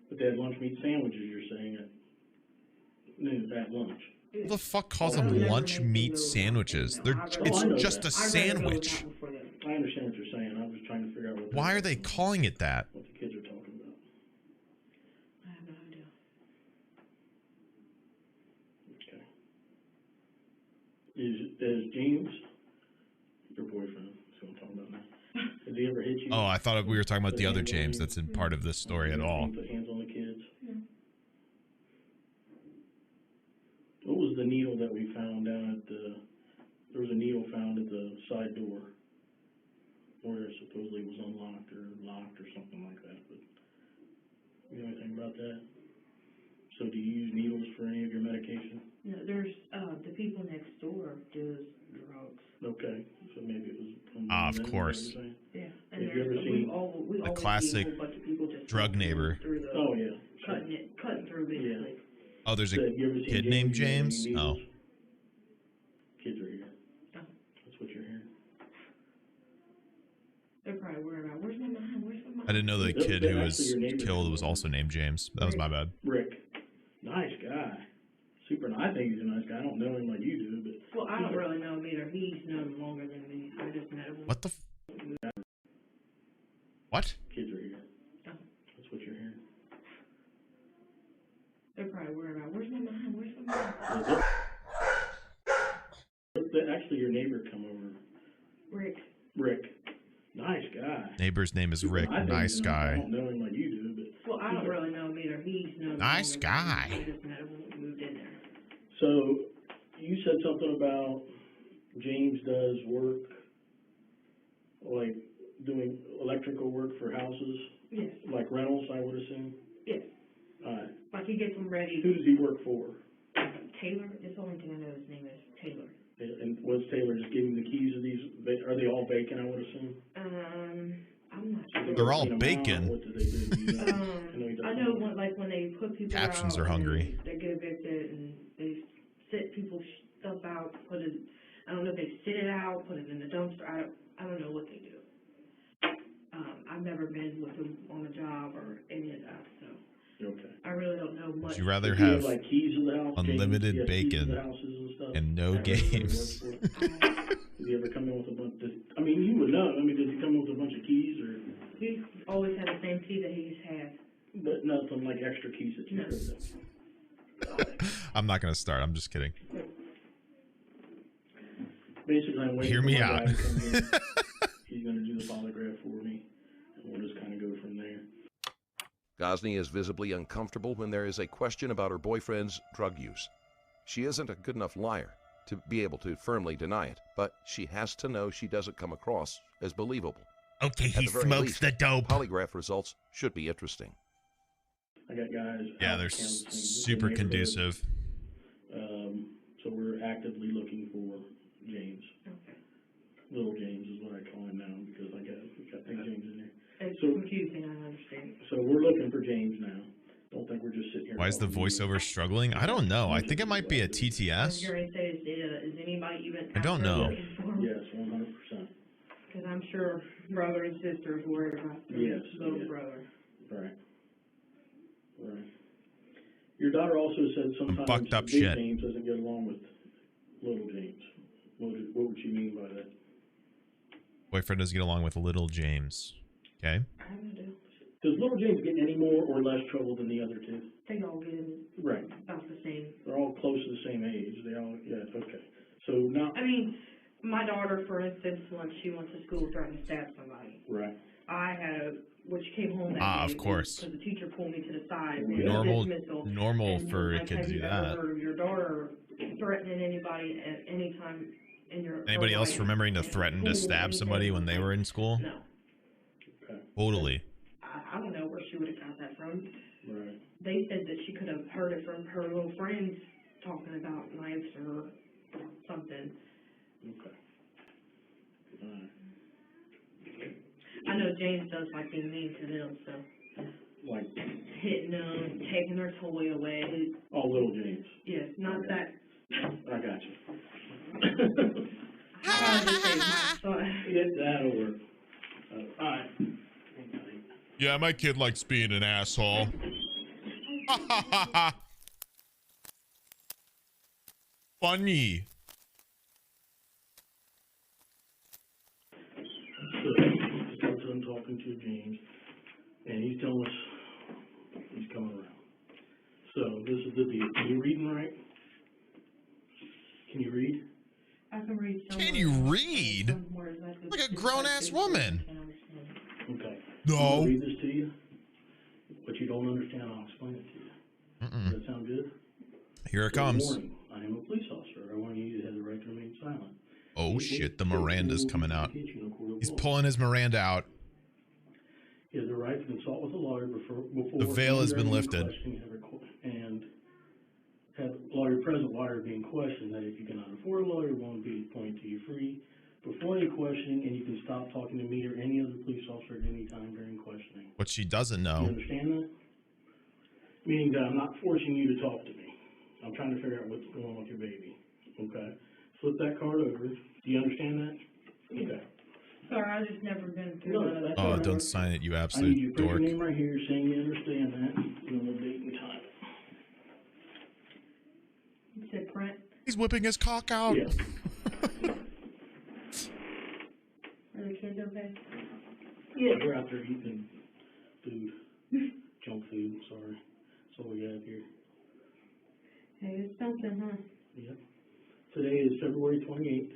But they had lunch meat sandwiches, you're saying, at lunch. Who the fuck calls them lunch meat sandwiches? It's just a sandwich. I understand what you're saying. I was trying to figure out what... Why are they calling it that? What the kids are talking about. I have no idea. Okay. Is James, your boyfriend, that's what I'm talking about now, has he ever hit you? Oh, I thought we were talking about the other James that's in part of this story at all. Put hands on the kids? Yeah. What was the needle that we found down at the... There was a needle found at the side door where it supposedly was unlocked or locked or something like that. But you know anything about that? So do you use needles for any of your medication? No, there's the people next door does drugs. Okay, so maybe it was from of course. Yeah, and have you ever seen the classic drug neighbor? Oh yeah, cutting through basically. Yeah. Oh, there's a kid named James? Oh. Kids are here. Oh. That's what you're hearing. They're probably worried about, where's my mom? Where's my mom? I didn't know the kid who was killed was also named James. That was my bad. Rick. Nice guy. Super nice. I think he's a nice guy. I don't know him like you do, but... Well, I don't really know him either. He's known him longer than me. I just met him. What the What? Kids are here. Oh. That's what you're hearing. They're probably worried about, where's my mom? Where's my mom? Actually, your neighbor come over. Rick. Nice guy. Neighbor's name is Rick. Nice guy. I don't know him like you do, but... Well, I don't really know him either. He's known him nice guy. I just met him when we moved in there. So, you said something about James does work, like doing electrical work for houses? Yes. Like rentals, I would assume? Yes. Like he gets them ready. Who does he work for? Taylor. It's the only thing I know his name is Taylor. And what's Taylor just giving the keys of these? Are they all vacant, I would assume? I'm not sure. They're all bacon. What do they do? I know when they put people Captions out, are hungry. They get evicted and they sit people's stuff out, I don't know if they sit it out, put it in the dumpster. I don't know what they do. I've never been with him on a job or any of that, so. Okay. I really don't know much. Would you rather Do you have like keys to the house, unlimited James? Keys to bacon the houses and stuff? and no games? Have you ever come in with a bunch of, I mean, you would know. I mean, did you come in with a bunch of keys or? He's always had the same key that he's had. But nothing like extra keys that you heard of. I'm not going to start. I'm just kidding. Basically, I'm waiting Hear for me my out. guy to come in. He's going to do the polygraph for me, and we'll just kind of go from there. Gosney is visibly uncomfortable when there is a question about her boyfriend's drug use. She isn't a good enough liar to be able to firmly deny it, but she has to know she doesn't come across as believable. Okay, he At the very smokes least, the dope. Polygraph results should be interesting. I got guys. Yeah, out they're canvassing the super neighborhood. conducive. So we're actively looking for James. Okay. Little James is what I call him now because I got Big James in there. It's So- confusing, I understand. So we're looking for James now. Don't think we're just sitting here. Why is the talking to you. voiceover struggling? I don't know. I think it might be a TTS. You're going to say, is anybody even I don't know. Yes, 100%. Because I'm sure brother and sister is worried about their Yes, little yes. brother. Right. Right. Your daughter also said sometimes fucked up Big shit. James doesn't get along with Little James. What would you mean by that? Boyfriend doesn't get along with little James. Okay. I don't know. Does Little James get any more or less trouble than the other two? They all get Right. about the same. They're all close to the same age. They all, yeah, okay. So now, I mean, my daughter, for instance, when she went to school threatened to stab somebody. right. I had when she came home that day, Of course. because the teacher pulled me to the side. and Normal, dismissal. normal And for a I kid have to do you ever that. heard of your daughter threatening anybody at any time in your Anybody her else life? remembering to threaten to stab somebody when they were in school? No. Okay. Totally. I don't know where she would have got that from. Right. They said that she could have heard it from her little friends talking about knives or something. Okay. All right. I know James does like being mean to them, so Like, hitting them, taking their toy away. oh, Little James. Yes, not Okay. that. I got you. I just say my son. That'll work. All right. Yeah, my kid likes being an asshole. Funny. So, just got done talking to James, and he's telling us he's coming around. So, this is the deal. Can you read and write? Can you read? I can read some Can words. you read? Some words I can Like a just grown-ass say woman. I can understand. Okay. No. I'm gonna read this to you. What you don't understand, I'll explain it to you. Mm-mm. Does that sound good? Here it Good comes. morning. I am a police officer. I want you to have the right to remain silent. Oh shit, the Miranda's coming out. He's pulling. pulling his Miranda out. You have the right to consult with a lawyer before The veil has been and lifted. questioning and have a lawyer present while you're being questioned. That if you cannot afford a lawyer, one will be appointed to you free before any questioning, and you can stop talking to me or any other police officer at any time during questioning. What she doesn't Do you know. understand that? Meaning that I'm not forcing you to talk to me. I'm trying to figure out what's going on with your baby. Okay? Flip that card over. Do you understand that? Okay. Sorry, I've just never been through No, that. that's Oh, all right. don't sign it, you I need you absolute to put your dork. name right here saying you understand that. And the date and time. You said print. He's whipping his cock out. Yeah. Are the kids okay? Yeah, we're out there eating food. Junk food, sorry. That's all we got here. Hey, it's something, huh? Yep. Today is February 28th.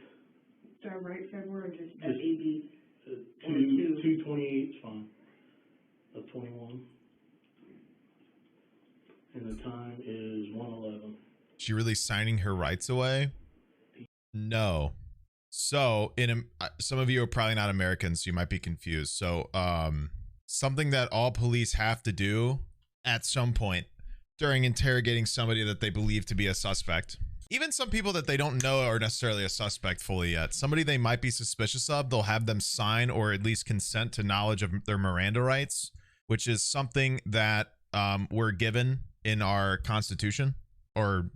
Start right February or just Just- AB? 2/28 is fine. Of 21. And the time is 1:11. She really signing her rights away? No. So, some of you are probably not Americans, so you might be confused. So, something that all police have to do at some point during interrogating somebody that they believe to be a suspect, even some people that they don't know are necessarily a suspect fully yet, somebody they might be suspicious of, they'll have them sign or at least consent to knowledge of their Miranda rights, which is something that we're given in our Constitution, or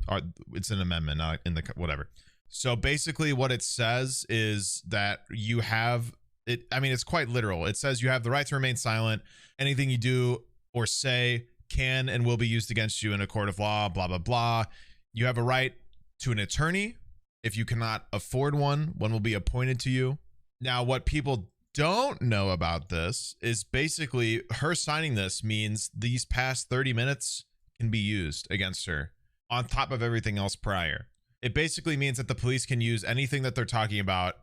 it's an amendment, not in the whatever. So basically what it says is that you have I mean, it's quite literal. It says you have the right to remain silent. Anything you do or say can and will be used against you in a court of law, blah, blah, blah. You have a right to an attorney. If you cannot afford one will be appointed to you. Now, what people don't know about this is basically her signing this means these past 30 minutes can be used against her on top of everything else prior. It basically means that the police can use anything that they're talking about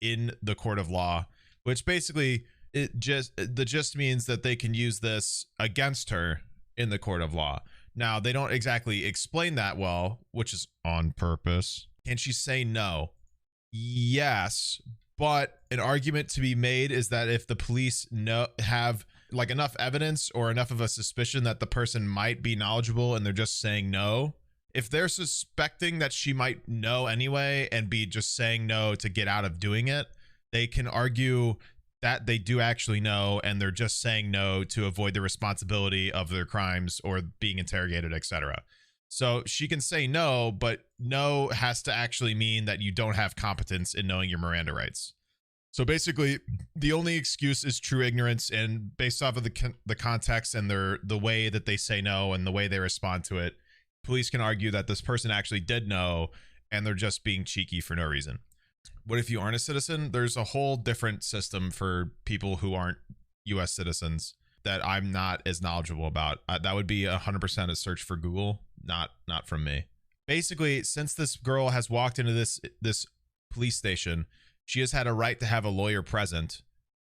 in the court of law, which basically the gist means that they can use this against her in the court of law. Now, they don't exactly explain that well, which is on purpose. Can she say no? Yes, but an argument to be made is that if the police have like enough evidence or enough of a suspicion that the person might be knowledgeable and they're just saying no, if they're suspecting that she might know anyway and be just saying no to get out of doing it, they can argue that they do actually know and they're just saying no to avoid the responsibility of their crimes or being interrogated, etc. So she can say no, but no has to actually mean that you don't have competence in knowing your Miranda rights. So basically, the only excuse is true ignorance, and based off of the context and the way that they say no and the way they respond to it, police can argue that this person actually did know and they're just being cheeky for no reason. What if you aren't a citizen? There's a whole different system for people who aren't U.S. citizens that I'm not as knowledgeable about. That would be 100% a search for Google, not from me. Basically, since this girl has walked into this police station, she has had a right to have a lawyer present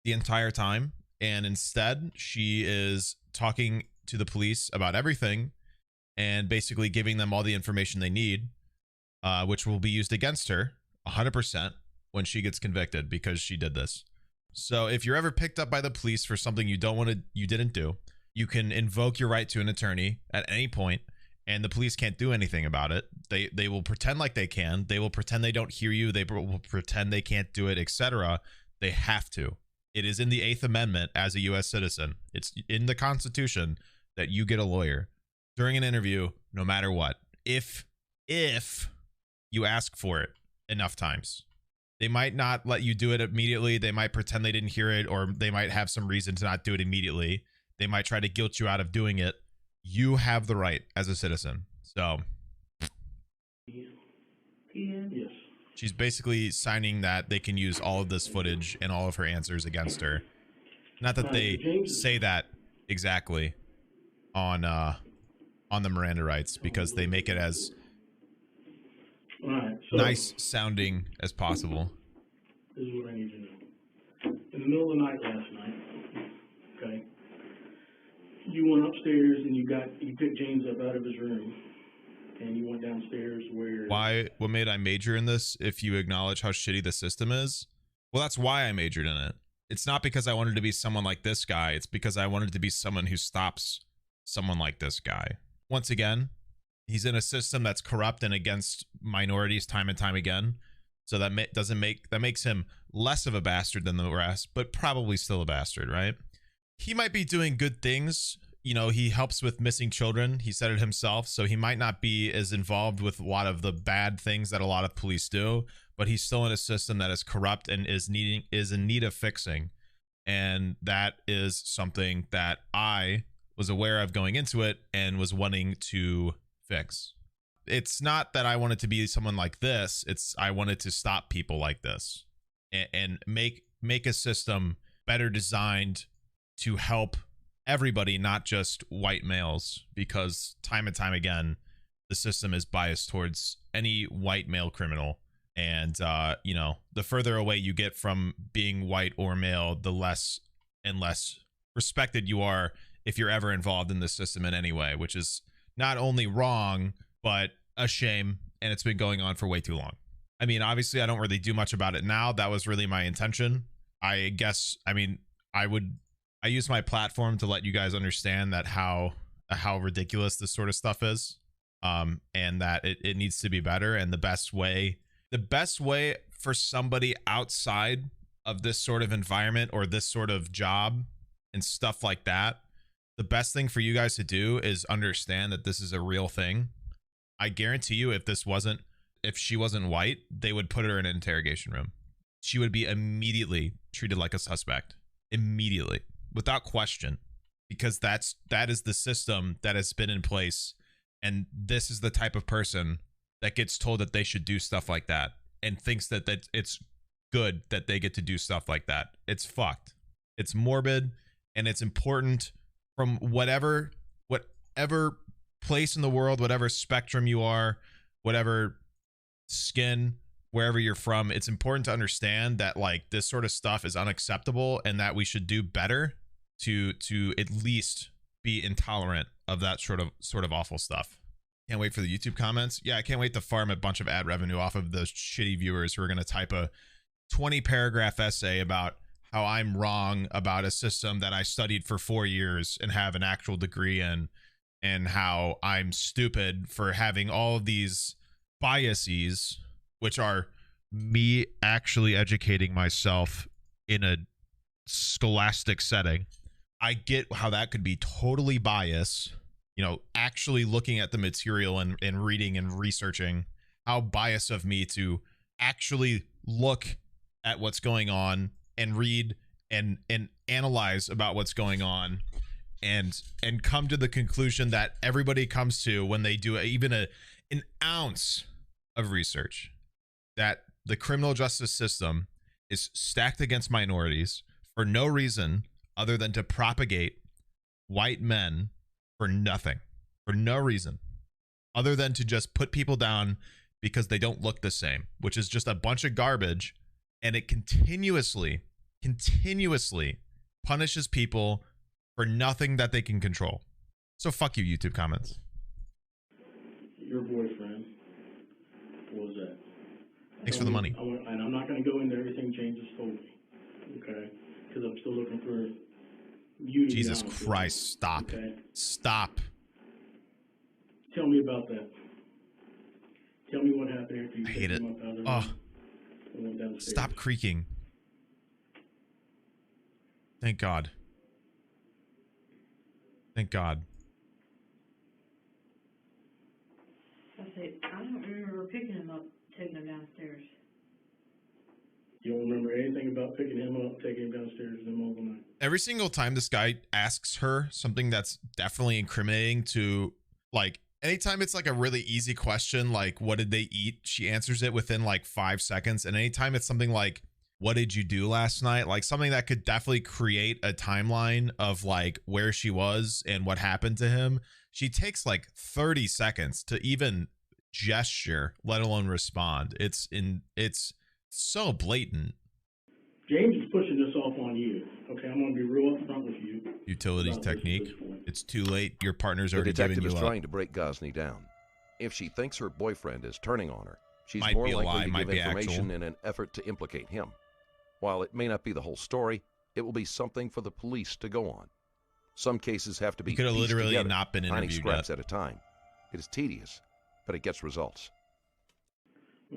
the entire time, and instead she is talking to the police about everything and basically giving them all the information they need, which will be used against her 100% when she gets convicted because she did this. So if you're ever picked up by the police for something you didn't do, you can invoke your right to an attorney at any point, and the police can't do anything about it. They will pretend like they can. They will pretend they don't hear you. They will pretend they can't do it, etc. They have to. It is in the 8th Amendment as a U.S. citizen. It's in the Constitution that you get a lawyer during an interview, no matter what. If you ask for it enough times. They might not let you do it immediately. They might pretend they didn't hear it, or they might have some reason to not do it immediately. They might try to guilt you out of doing it. You have the right as a citizen. So Yes. She's basically signing that they can use all of this footage and all of her answers against her. Not that they say that exactly on the Miranda rights, because they make it as nice sounding as possible. This is what I need to know. In the middle of the night last night, okay, you went upstairs and you picked James up out of his room, and you went downstairs where... What made I major in this, if you acknowledge how shitty the system is? Well, that's why I majored in it. It's not because I wanted to be someone like this guy. It's because I wanted to be someone who stops someone like this guy. Once again, he's in a system that's corrupt and against minorities time and time again. So that makes him less of a bastard than the rest, but probably still a bastard, right? He might be doing good things. You know, he helps with missing children. He said it himself. So he might not be as involved with a lot of the bad things that a lot of police do, but he's still in a system that is corrupt and is in need of fixing. And that is something that I was aware of going into it and was wanting to fix. It's not that I wanted to be someone like this. It's I wanted to stop people like this and make a system better designed to help everybody, not just white males, because time and time again, the system is biased towards any white male criminal. And, you know, the further away you get from being white or male, the less and less respected you are if you're ever involved in the system in any way, which is not only wrong, but a shame. And it's been going on for way too long. I mean, obviously, I don't really do much about it now. That was really my intention. I guess, I mean, I use my platform to let you guys understand that how ridiculous this sort of stuff is, and that it needs to be better. And the best way for somebody outside of this sort of environment or this sort of job and stuff like that, the best thing for you guys to do is understand that this is a real thing. I guarantee you, if she wasn't white, they would put her in an interrogation room. she would be immediately treated like a suspect. Immediately, without question, because that is the system that has been in place, and this is the type of person that gets told that they should do stuff like that and thinks that it's good that they get to do stuff like that. It's fucked. It's morbid, and it's important from whatever place in the world, whatever spectrum you are, whatever skin, wherever you're from. It's important to understand that like this sort of stuff is unacceptable, and that we should do better to at least be intolerant of that sort of awful stuff. Can't wait for the YouTube comments. Yeah, I can't wait to farm a bunch of ad revenue off of those shitty viewers who are going to type a 20 paragraph essay about how I'm wrong about a system that I studied for 4 years and have an actual degree in, and how I'm stupid for having all of these biases, which are me actually educating myself in a scholastic setting. I get how that could be totally biased, you know, actually looking at the material and reading and researching. How biased of me to actually look at what's going on and read and analyze about what's going on, and come to the conclusion that everybody comes to when they do even an ounce of research, that the criminal justice system is stacked against minorities for no reason other than to propagate white men for nothing, for no reason other than to just put people down because they don't look the same, which is just a bunch of garbage. And it continuously punishes people for nothing that they can control. So fuck you, YouTube comments. Your boyfriend, what was that? Thanks for the money. And I'm not going to go into everything James has told me, okay? Because I'm still looking for you to Jesus Christ, stop. Okay? Stop. Tell me about that. Tell me what happened after you hate it. Him up out of the oh. room and went downstairs. Stop creaking. Thank God. Thank God. I don't remember picking him up, taking him downstairs. You don't remember anything about picking him up, taking him downstairs in the middle of the night? Every single time this guy asks her something that's definitely incriminating to, like, anytime it's like a really easy question, like, what did they eat? She answers it within like 5 seconds. And anytime it's something like, what did you do last night? Like something that could definitely create a timeline of like where she was and what happened to him, she takes like 30 seconds to even gesture, let alone respond. It's so blatant. James is pushing this off on you. Okay, I'm going to be real upfront with you. Utilities technique. It's too late. Your partner's already given you up. The detective is trying to break Gosney down. If she thinks her boyfriend is turning on her, she's might more be likely lie, to give information in an effort to implicate him. While it may not be the whole story, it will be something for the police to go on. Some cases have to be could have literally together, not been interviewed scraps at a time. It is tedious, but it gets results.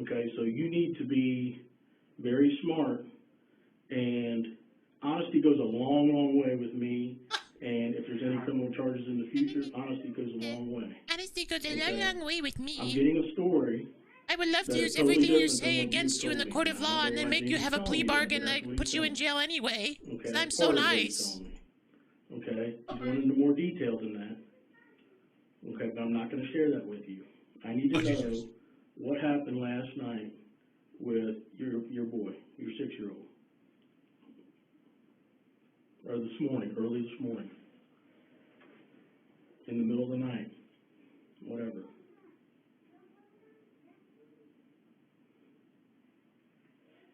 Okay, so you need to be very smart, and honesty goes a long, long way with me. And if there's any criminal charges in the future, honesty goes a long way. Honesty goes a long, long way with me. I'm getting a story. I would love to use everything you say against you in the court of law and then make you have a plea bargain that puts you in jail anyway. Because I'm so nice. Okay, he's going into more detail than that. Okay, but I'm not going to share that with you. I need to know what happened last night with your boy, your 6-year-old. Or early this morning. In the middle of the night. Whatever.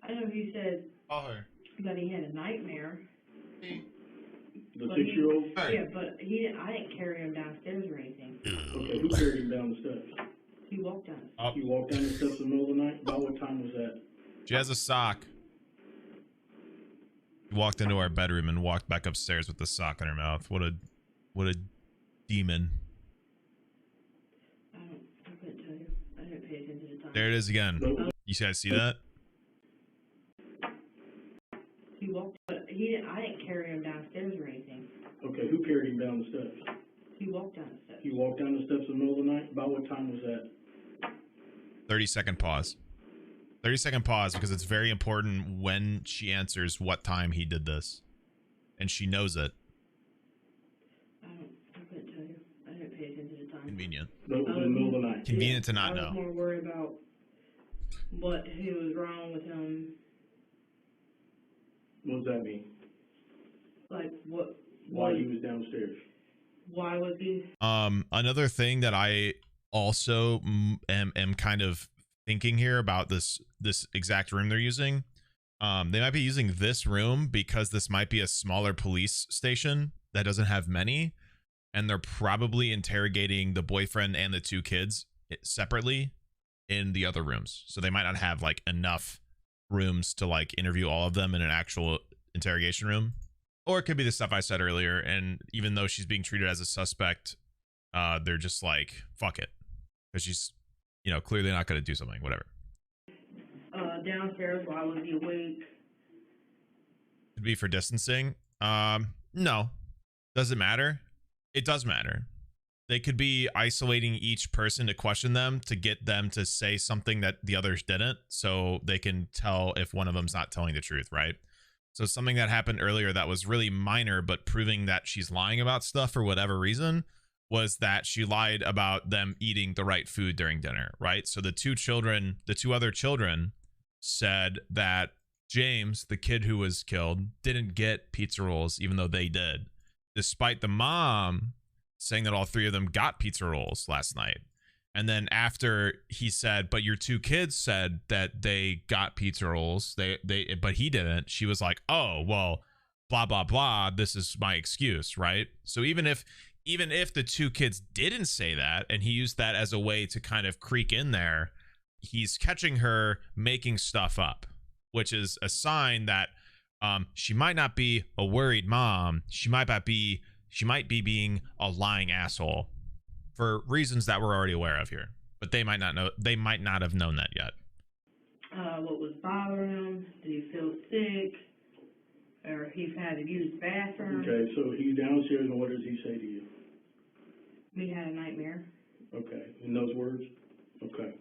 I know he said that he had a nightmare. The 6-year-old? Yeah, but I didn't carry him downstairs or anything. Okay, who carried him down the steps? He walked down the steps. He walked down the steps in the middle of the night? About what time was that? She has a sock. She walked into our bedroom and walked back upstairs with the sock in her mouth. What a demon. I couldn't tell you. I didn't pay attention to the time. There it is again. You guys see that? He walked, but I didn't carry him downstairs or anything. Okay, who carried him down the steps? He walked down the steps. He walked down the steps in the middle of the night? About what time was that? 30-second pause. 30-second pause because it's very important when she answers what time he did this. And she knows it. I couldn't tell you. I didn't pay attention to the time. Convenient. But it was in the middle of the night. Convenient to not know. I was more worried about what was wrong with him. What does that mean? Like what? Why he was downstairs? Why was he? Another thing that I also am kind of thinking here about this exact room they're using. They might be using this room because this might be a smaller police station that doesn't have many, and they're probably interrogating the boyfriend and the 2 kids separately in the other rooms. So they might not have like enough rooms to like interview all of them in an actual interrogation room. Or it could be the stuff I said earlier, and even though she's being treated as a suspect, they're just like, fuck it. Because she's, you know, clearly not going to do something, whatever. Downstairs, why was he awake? Could be for distancing. No. Doesn't matter. It does matter. They could be isolating each person to question them to get them to say something that the others didn't, so they can tell if one of them's not telling the truth, right? So something that happened earlier that was really minor, but proving that she's lying about stuff for whatever reason, was that she lied about them eating the right food during dinner, right? So the 2 other children said that James, the kid who was killed, didn't get pizza rolls, even though they did, despite the mom saying that all 3 of them got pizza rolls last night. And then after he said, but your 2 kids said that they got pizza rolls, but he didn't, she was like, oh, well, blah, blah, blah, this is my excuse, right? So even if the 2 kids didn't say that, and he used that as a way to kind of creak in there, he's catching her making stuff up, which is a sign that she might not be a worried mom. She might be being a lying asshole for reasons that we're already aware of here, but they might not know. They might not have known that yet. What was bothering him? Did he feel sick? Or he had to use the bathroom? Okay, so he's downstairs, and what does he say to you? Me had a nightmare. Okay, in those words? Okay.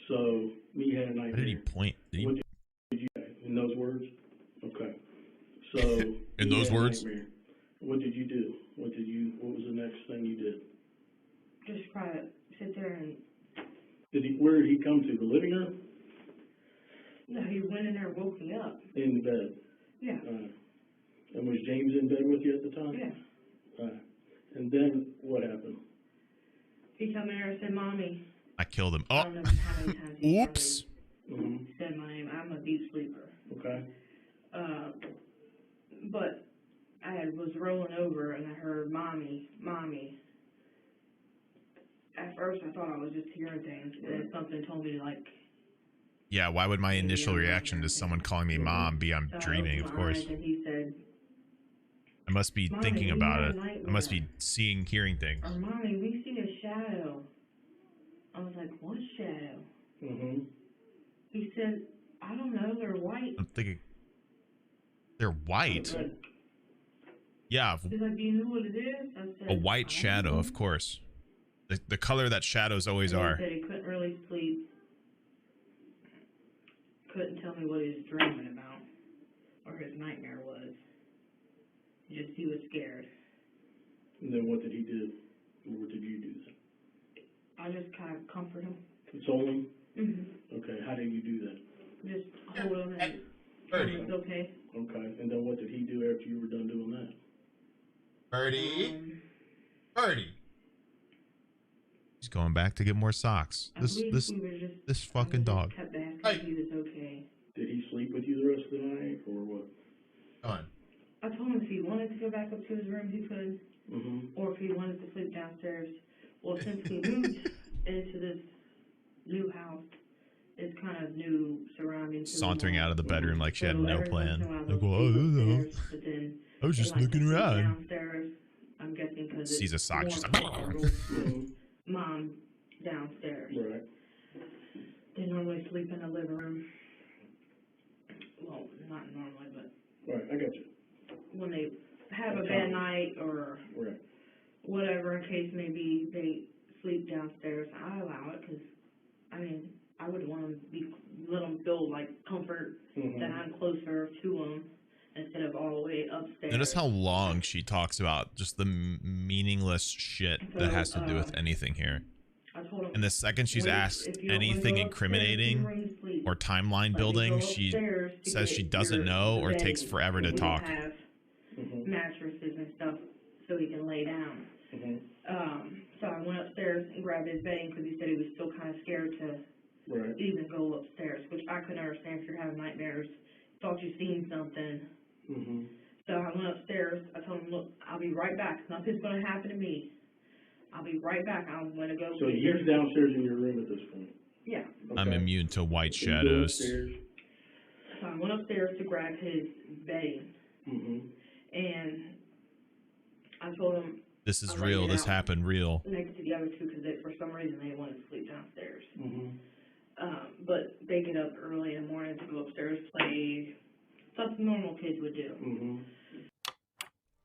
So, me had a nightmare. What did he point? What did you say? In those words? Okay. So, in those words? What did you do? What was the next thing you did? Just try to sit there and... Where did he come to? The living room? No, he went in there and woke me up. In the bed? Yeah. And was James in bed with you at the time? Yeah. And then what happened? He come in there and said, Mommy. I killed him. Oh. I don't know how many times he Oops. said my name. I'm a deep sleeper. Okay. But I was rolling over and I heard Mommy, Mommy. At first I thought I was just hearing things, and then something told me like... Yeah, why would my initial reaction to someone calling me mom be I'm dreaming, of course. And he said, I must be thinking about it. I must be hearing things. Or, Mommy, we see a shadow. I was like, what shadow? Mm-hmm. He said, I don't know, they're white. I'm thinking, they're white? Yeah. He's like, do you know what it is? I said, a white shadow, of course. The color that shadows always are. He said he couldn't really sleep. Couldn't tell me what he was dreaming about, or his nightmare was. Just he was scared. And then what did he do? Or what did you do then? I just kind of comfort him. Console him? Mm-hmm. Okay, how did you do that? Just hold him and tell him it's okay. Okay, and then what did he do after you were done doing that? Birdie. He's going back to get more socks. This fucking dog. Kept asking if he was okay. Did he sleep with you the rest of the night, or what? Go on. I told him if he wanted to go back up to his room, he could. Mm-hmm. Or if he wanted to sleep downstairs. Well, since we moved into this new house, it's kind of new surroundings. Sauntering out of the bedroom like she had no plan. Like, well, I don't know. But then I was just looking around. Downstairs, I'm guessing because sees a sock. She's like, Mom downstairs. Right. They normally sleep in the living room. Well, not normally, but... Right, I got you. When they have a bad night or whatever, in case maybe they sleep downstairs, I allow it because, I mean, I would want to let them feel like comfort that I'm closer to them instead of all the way upstairs. Notice how long she talks about just the meaningless shit that has to do with anything here. And the second she's asked anything incriminating or timeline building, she says she doesn't know or takes forever to talk. Have mattresses and stuff so he can lay down. So I went upstairs and grabbed his bedding because he said he was still kind of scared to even go upstairs, which I couldn't understand if you're having nightmares. Thought you seen something. So I went upstairs. I told him, look, I'll be right back. Nothing's going to happen to me. I'll be right back. I'm going to go. So he's downstairs in your room at this point? Yeah. Okay. I'm immune to white shadows. So I went upstairs to grab his bedding. And I told him, this is real. This happened real. Next to the other two because for some reason they wanted to sleep downstairs. But they get up early in the morning to go upstairs, play stuff normal kids would do.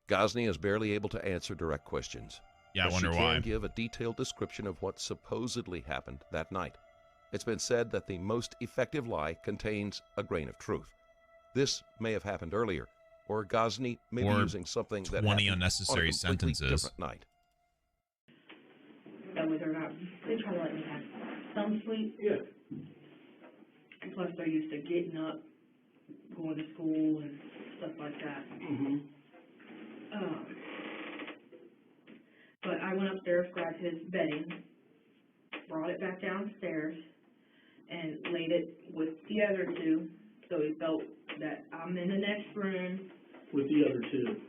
Ghazni is barely able to answer direct questions. Yeah, I wonder why. She can give a detailed description of what supposedly happened that night. It's been said that the most effective lie contains a grain of truth. This may have happened earlier, or Ghazni may be using something that 20 unnecessary sentences. Different night. That way they're not. They try to let me have some sleep. Yeah. And plus, they're used to getting up, going to school, and stuff like that. But I went upstairs, grabbed his bedding, brought it back downstairs, and laid it with the other two, so he felt that I'm in the next room. With the other two?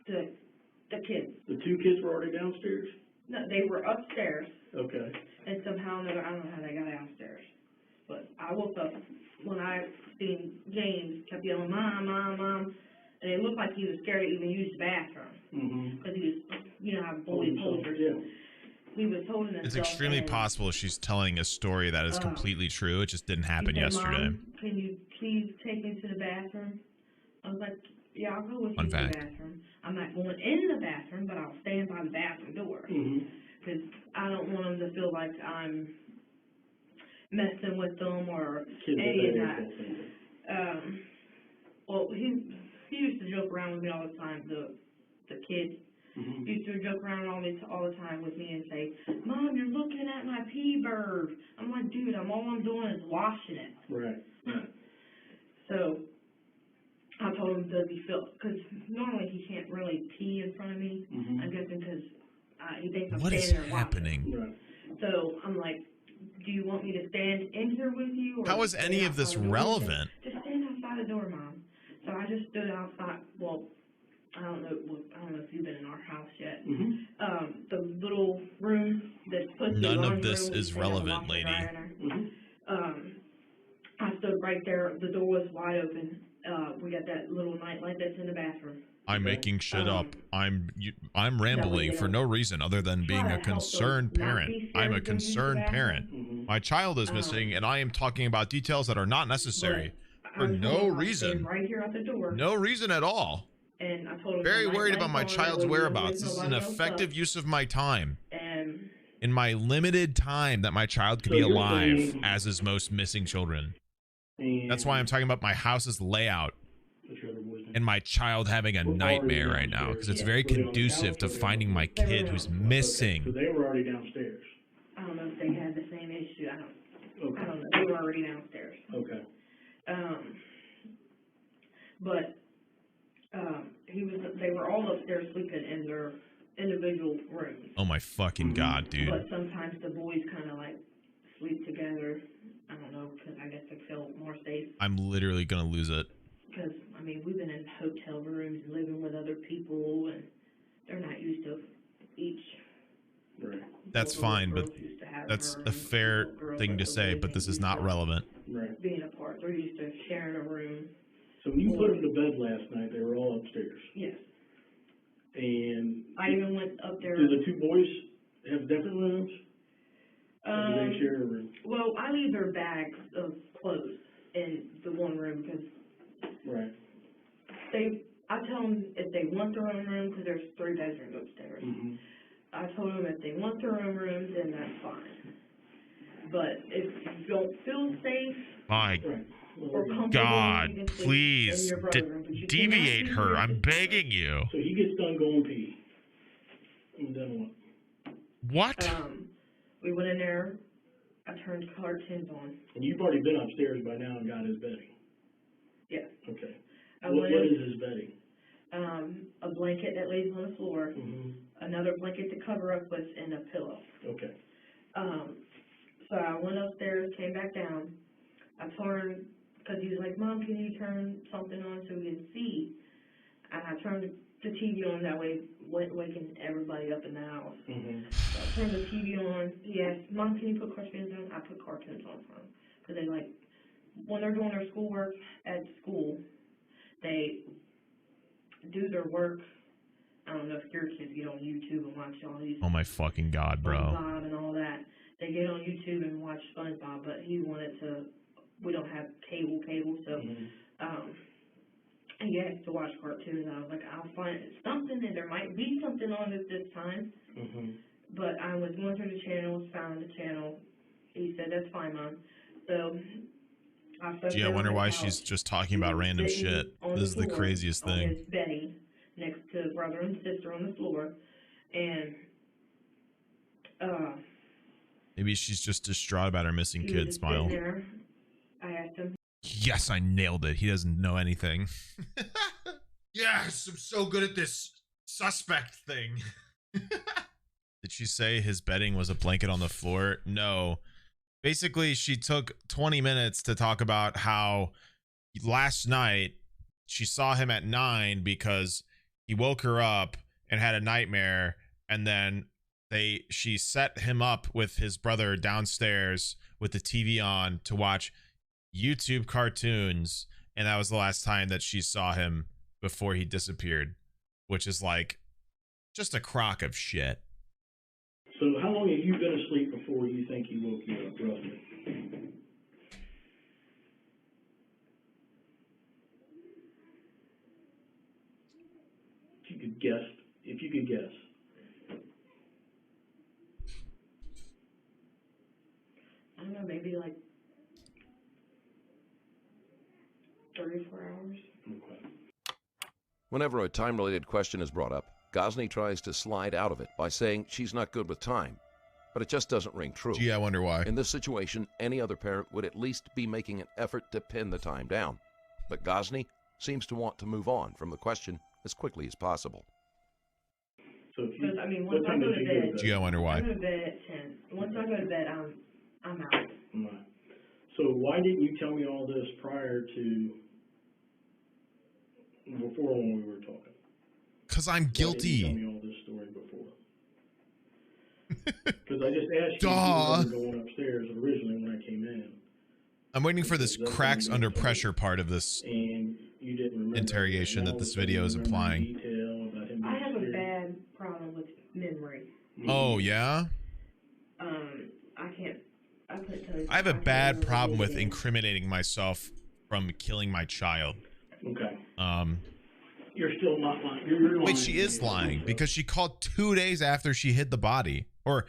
The kids. The two kids were already downstairs? No, they were upstairs. Okay. And somehow, I don't know how they got downstairs. But I woke up when I seen James kept yelling, Mom, Mom, Mom. And it looked like he was scared to even use the bathroom. Because he was, you know how boys hold her. Yeah. He was holding himself. It's extremely possible she's telling a story that is completely true. It just didn't happen yesterday. Mom, can you please take me to the bathroom? I was like, yeah, I'll go with you to the bathroom. I'm not going in the bathroom, but I'll stand by the bathroom door. Because I don't want them to feel like I'm messing with them or any of that. Well, he used to joke around with me all the time, the kid. He used to joke around all the time with me and say, Mom, you're looking at my pee bird. I'm like, dude, all I'm doing is washing it. Right. So I told him, does he feel, because normally he can't really pee in front of me. I'm guessing because he thinks I'm standing there watching. What is happening? Right. So I'm like, do you want me to stand in here with you? Or how is any of this relevant? Just stand outside the door, Mom. So I just stood outside. Well, I don't know if you've been in our house yet. The little room that's put. None of this is relevant, lady. I stood right there. The door was wide open. We got that little nightlight that's in the bathroom. I'm making shit up. I'm rambling for no reason other than being a concerned parent. I'm a concerned parent. My child is missing, and I am talking about details that are not necessary for no reason. Right here at the door. No reason at all. And I told him very worried about my child's whereabouts. This is an effective use of my time. In my limited time that my child could be alive, as is most missing children. That's why I'm talking about my house's layout and my child having a nightmare right now, because it's very conducive to finding my kid who's missing. So they were already downstairs. I don't know if they had the same issue. I don't know. They were already downstairs. Okay. But they were all upstairs sleeping in their individual rooms. Oh my fucking god, dude. But sometimes the boys kind of like sleep together. I don't know, because I guess they feel more safe. I'm literally gonna lose it. Because, I mean, we've been in hotel rooms and living with other people, and they're not used to each. Right. That's fine, but that's a fair thing to say, but this is not relevant. Right. Being apart. They're used to sharing a room. So when you put them to bed last night, they were all upstairs? Yes. And I even went up there. Do the two boys have different rooms? Or do they share a room? Well, I leave their bags of clothes in the one room because right. I tell them if they want their own room, because there's 3 bedrooms upstairs. I told them if they want their own room, then that's fine. But if you don't feel safe, My or comfortable, God, you can sleep in please your brother's room, but you deviate cannot her. sleep I'm in begging you. So he gets done going pee. And then what? What? We went in there. I turned cartoons on. And you've already been upstairs by now and got his bedding. Yeah. Okay. What is his bedding? A blanket that lays on the floor, another blanket to cover up with, and a pillow. Okay. So I went upstairs, came back down. I turned, because he was like, Mom, can you turn something on so we can see? And I turned the TV on, that way waking everybody up in the house. So I turned the TV on. He asked, Mom, can you put cartoons on? I put cartoons on for him. Because they like, when they're doing their schoolwork at school, they do their work. I don't know if your kids get on YouTube and watch all these. Oh my fucking God, bro. SpongeBob and all that. They get on YouTube and watch SpongeBob, but he wanted to. We don't have cable, so he asked to watch cartoons. I was like, I'll find something, and there might be something on it this time. But I was going through the channels, found the channel. He said, "That's fine, Mom." So gee, I wonder why she's just talking about random shit. This is the craziest thing. On his bedding, next to brother and sister on the floor, and maybe she's just distraught about her missing kid. Smile. There. I asked him. Yes, I nailed it. He doesn't know anything. Yes, I'm so good at this suspect thing. Did she say his bedding was a blanket on the floor? No. Basically, she took 20 minutes to talk about how last night she saw him at 9 because he woke her up and had a nightmare, and then she set him up with his brother downstairs with the TV on to watch YouTube cartoons, and that was the last time that she saw him before he disappeared, which is like just a crock of shit. So how long have you been asleep before you think he woke you up, roughly? If you could guess. I don't know, maybe like 34 hours. Okay. Whenever a time-related question is brought up, Gosney tries to slide out of it by saying she's not good with time, but it just doesn't ring true. Gee, I wonder why. In this situation, any other parent would at least be making an effort to pin the time down, but Gosney seems to want to move on from the question as quickly as possible. So once I go to bed, gee, I wonder why. I go to bed at 10. Once I go to bed, I'm out. Right. So why didn't you tell me all this before when we were talking? Because I'm guilty. Why didn't you tell me all this story before? Because I just asked you if you were going upstairs originally when I came in. I'm waiting for this cracks under pressure part of this and you didn't remember interrogation that this video is implying. I have a bad problem with memory. Oh, yeah? I have a bad problem with incriminating myself from killing my child. Okay. You're still not lying. You're lying. Wait, she is lying because she called 2 days after she hid the body. Or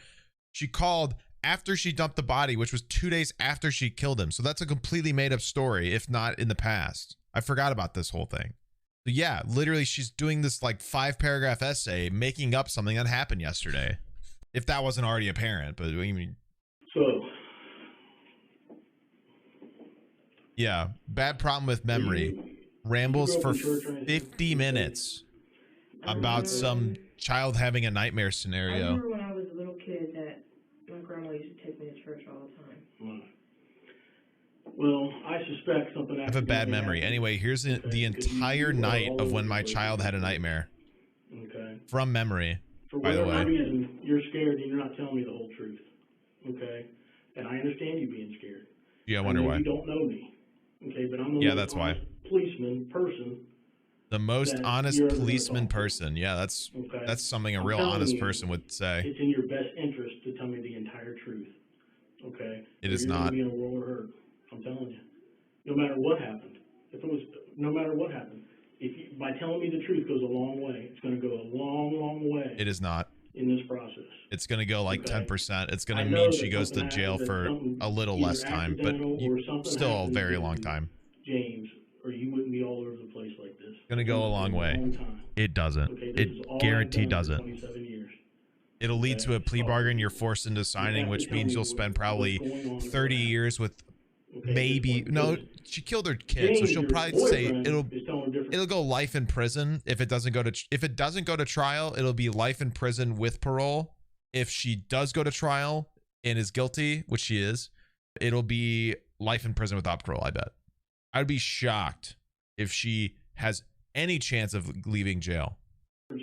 she called after she dumped the body, which was 2 days after she killed him. So that's a completely made up story, if not in the past. I forgot about this whole thing. So yeah, literally she's doing this like 5-paragraph essay making up something that happened yesterday. If that wasn't already apparent, but I mean. So. Yeah, bad problem with memory. Rambles for 50 minutes about some child having a nightmare scenario. I remember when I was a little kid that my grandma used to take me to church all the time. Well, I suspect something. I have a bad memory. Anyway, here's the entire night of when my child had a nightmare. Okay. From memory, by the way. For whatever reason, you're scared and you're not telling me the whole truth. Okay? And I understand you being scared. Yeah, I wonder why. You don't know me. Okay, but I'm the that's why. Policeman person. The most honest policeman person. Yeah, that's something a real honest person would say. It's in your best interest to tell me the entire truth. Okay? It is not. You're going to be in a world of hurt. I'm telling you. No matter what happened. No matter what happened. By telling me the truth goes a long way. It's going to go a long, long way. It is not. In this process. It's going to go like 10%. It's going to mean she goes to jail for a little less time, but still a very long time. James, or you wouldn't be all over the place like this. It's going to go a long way. It doesn't. It guaranteed doesn't. 27 years. It'll lead to a plea bargain you're forced into signing, which means you'll spend probably 30 years with maybe, no, she killed her kid, so she'll probably say it'll go life in prison if it doesn't go to trial. It'll be life in prison with parole. If she does go to trial and is guilty, which she is, it'll be life in prison without parole, I bet. I'd be shocked if she has any chance of leaving jail.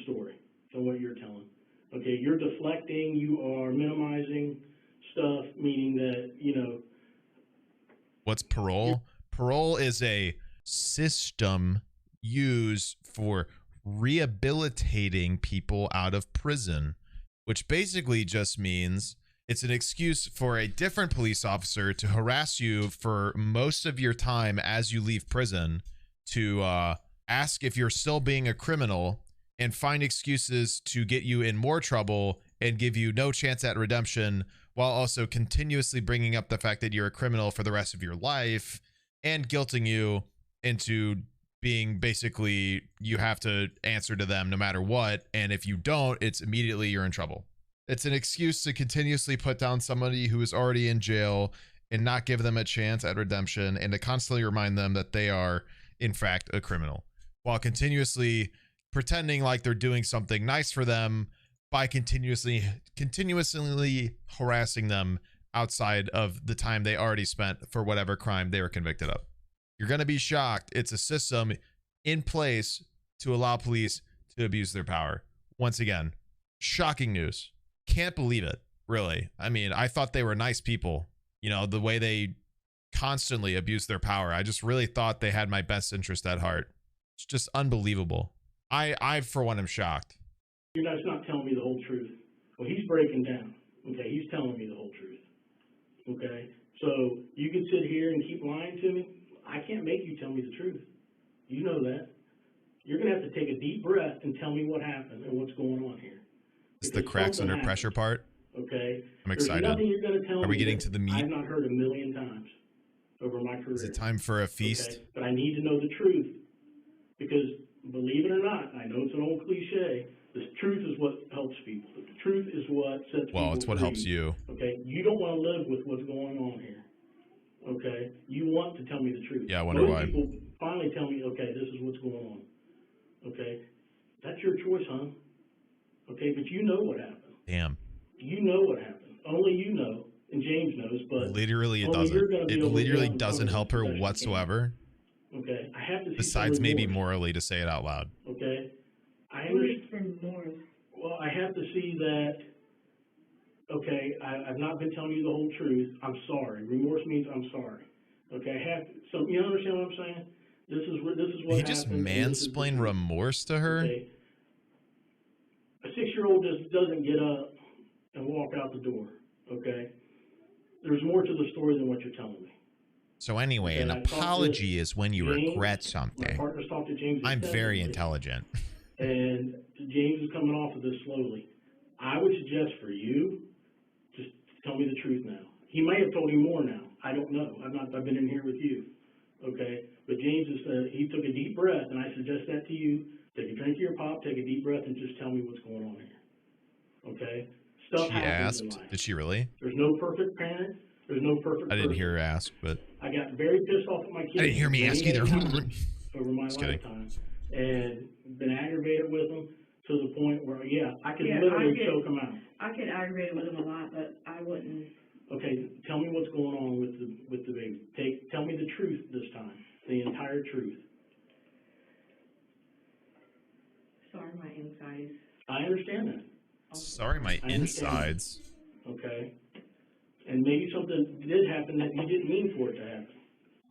Story from what you're telling. Okay, you're deflecting, you are minimizing stuff, meaning that, you know. What's parole? Parole is a system used for rehabilitating people out of prison, which basically just means it's an excuse for a different police officer to harass you for most of your time as you leave prison, to ask if you're still being a criminal and find excuses to get you in more trouble and give you no chance at redemption, while also continuously bringing up the fact that you're a criminal for the rest of your life and guilting you into being basically, you have to answer to them no matter what. And if you don't, it's immediately you're in trouble. It's an excuse to continuously put down somebody who is already in jail and not give them a chance at redemption, and to constantly remind them that they are, in fact, a criminal, while continuously pretending like they're doing something nice for them by continuously harassing them outside of the time they already spent for whatever crime they were convicted of. You're going to be shocked. It's a system in place to allow police to abuse their power. Once again, shocking news. Can't believe it, really. I mean, I thought they were nice people. You know, the way they constantly abuse their power. I just really thought they had my best interest at heart. It's just unbelievable. I for one, am shocked. You guys not telling me the whole truth. Well, he's breaking down. Okay, he's telling me the whole truth. Okay, so you can sit here and keep lying to me. I can't make you tell me the truth. You know that. You're going to have to take a deep breath and tell me what happened and what's going on here. It's the cracks under pressure part. Okay. I'm excited. There's nothing you're going to tell Are we getting to the meat? I've not heard a million times over my career. Is it time for a feast? Okay? But I need to know the truth, because believe it or not, I know it's an old cliche, the truth is what helps people. The truth is what sets people free. Well, it's what helps you. Okay. You don't want to live with what's going on here. Okay, you want to tell me the truth. Yeah, I wonder why. People finally tell me, okay, this is what's going on. Okay, that's your choice, huh? Okay, but you know what happened. Damn. You know what happened. Only you know, and James knows, but literally it doesn't. It literally doesn't help her whatsoever. Okay, I have to see. Besides maybe morally to say it out loud. Okay, I understand. Well, I have to see that. Okay, I've not been telling you the whole truth. I'm sorry. Remorse means I'm sorry. Okay, I have to, so you understand what I'm saying? This is what he just mansplained remorse to her. Okay. A 6-year-old just doesn't get up and walk out the door. Okay, there's more to the story than what you're telling me. So anyway, an apology is when you regret something. My partner's talked to James. I'm very intelligent. And James is coming off of this slowly. I would suggest for you, just tell me the truth now. He may have told you more now. I don't know. I've been in here with you. Okay? But James is, he took a deep breath, and I suggest that to you. Take a drink of your pop, take a deep breath, and just tell me what's going on here. Okay? Stuff happens in life. Did she really? There's no perfect parent. There's no perfect I didn't hear her ask, but I got very pissed off at my kids. I didn't hear me ask either. Over my lifetime. And been aggravated with them to the point where, I could literally choke them out. I get aggravated with them a lot, but I wouldn't. Okay, tell me what's going on with the baby. Tell me the truth this time, the entire truth. Sorry, my insides. I understand that. Sorry, my insides. Okay, and maybe something did happen that you didn't mean for it to happen,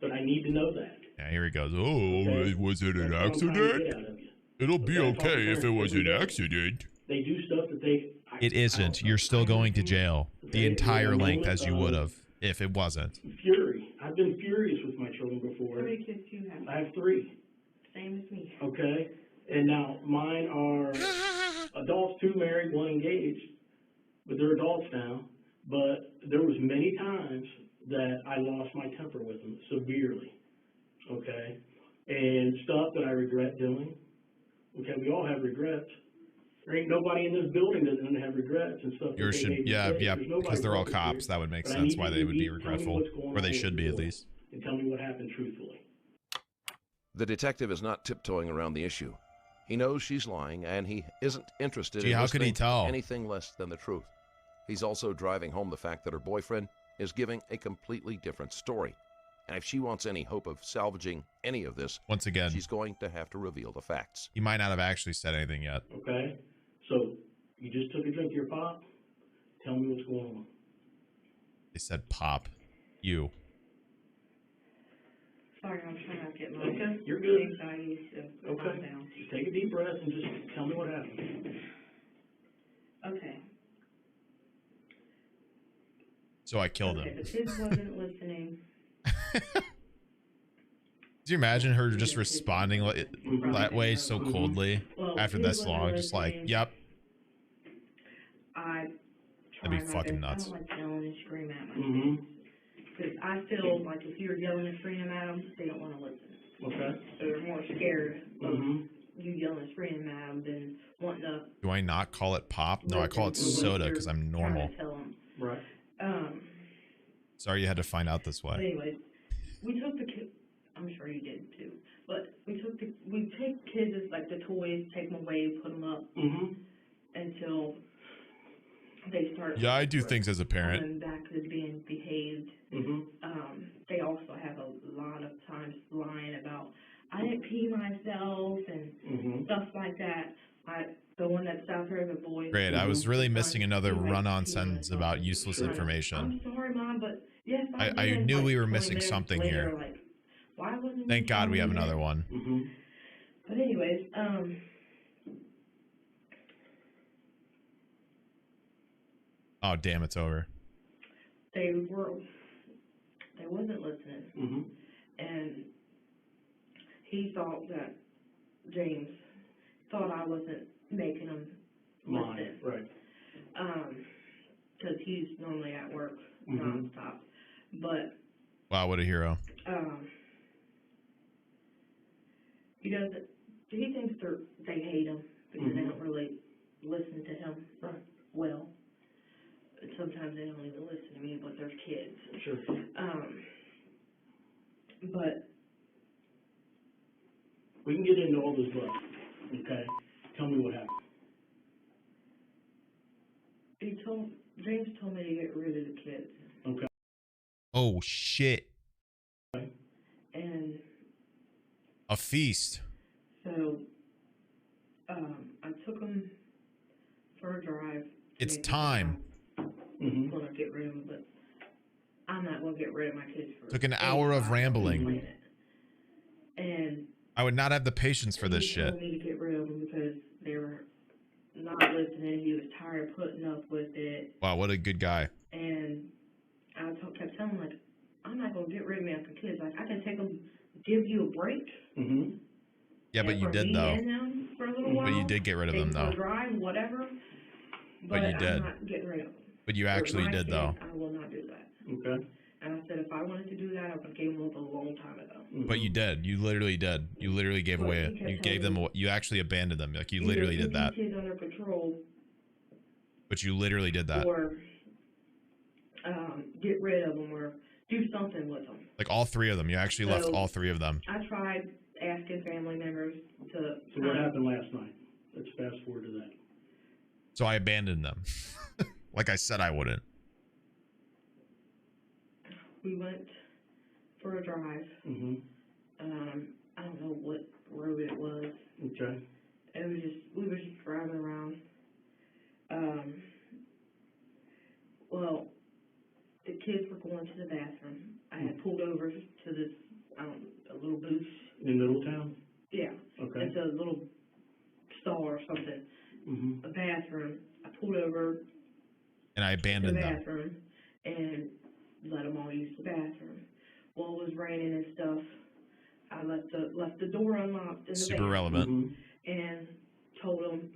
but I need to know that. Yeah, here he goes. Oh, was it an accident? It'll be okay if it was an accident. They do stuff that they... It isn't. You're still going to jail the entire length as you would have if it wasn't. Fury. I've been furious with my children before. How many kids do you have? I have 3. Same as me. Okay. And now mine are adults, 2 married, 1 engaged. but they're adults now. But there was many times that I lost my temper with them severely, okay? And stuff that I regret doing, okay? We all have regrets. There ain't nobody in this building that doesn't have regrets and stuff. Yours should, yeah, because they're all cops. That would make sense why they would be regretful, or they should be at least. And tell me what happened truthfully. The detective is not tiptoeing around the issue. He knows she's lying, and he isn't interested in how could he tell? anything less than the truth. He's also driving home the fact that her boyfriend is giving a completely different story. And if she wants any hope of salvaging any of this, once again, she's going to have to reveal the facts. He might not have actually said anything yet. Okay, so you just took a drink of your pop. Tell me what's going on. They said pop. You. Sorry, I'm trying to get my you're good. anxiety to calm down. Just take a deep breath and just tell me what happened. Okay. So I killed him. The kids wasn't listening. Do you imagine her just responding that way so coldly after this long? Just like, yep. That'd be fucking nuts. I don't like yelling and screaming at my kids. Because I feel like if you're yelling and screaming at them, they don't want to listen. Okay. They're more scared of you yelling and screaming at them than wanting to. Do I not call it pop? No, I call it soda because I'm normal. Right. Sorry you had to find out this way. Anyways, we took the kids. I'm sure you did too. But we take kids as like the toys, take them away, put them up until they start. Yeah, I do things as a parent. Coming back as being behaved. They also have a lot of times lying about, I didn't pee myself and stuff like that. The one that's out there, the boy. Great. I was really missing another run-on sentence about useless information. I'm sorry, Mom, but yes, I knew we were missing something here. Like, why wasn't Thank God we have another one. But anyways, oh damn, it's over. They wasn't listening, and he thought that James thought I wasn't making him listen, right? Because he's normally at work nonstop, but wow, what a hero. He doesn't. He thinks they hate him because they don't really listen to him well. Sometimes they don't even listen to me, but they're kids. Sure. But we can get into all this later. Okay. Tell me what happened. James told me to get rid of the kids. Okay. Oh shit. Okay. And a feast. So I took them for a drive. It's time. I'm gonna get rid of them, but I'm not gonna get rid of my kids. Took an hour of rambling. And I would not have the patience for this shit. He told me to get rid of them because they were not listening. He was tired of putting up with it. Wow, what a good guy. And I kept telling him, like, I'm not gonna get rid of my kids. Like, I can take them, give you a break. Yeah, but you did though. For a little while, but you did get rid of them though. Drive, whatever. But you did. I'm not getting rid of them. But you actually did though. I will not do that. Okay. And I said if I wanted to do that, I would have gave them up a long time ago. But you did. You literally did. You literally gave away. You gave them. You actually abandoned them. Like you literally did that. Kids under control. But you literally did that. Or get rid of them, or do something with them. Like all three of them. You actually left all three of them. I tried asking family members to. So what happened last night? Let's fast forward to that. So I abandoned them. Like I said I wouldn't. We went for a drive. I don't know what road it was. Okay. It was we were just driving around. Well, the kids were going to the bathroom. I had pulled over to this, a little booth. In Middletown? Yeah. Okay. It's a little stall or something. A bathroom. I pulled over. And I abandoned the bathroom and let them all use the bathroom. Well, it was raining and stuff. I left the door unlocked in the Super relevant. And told them,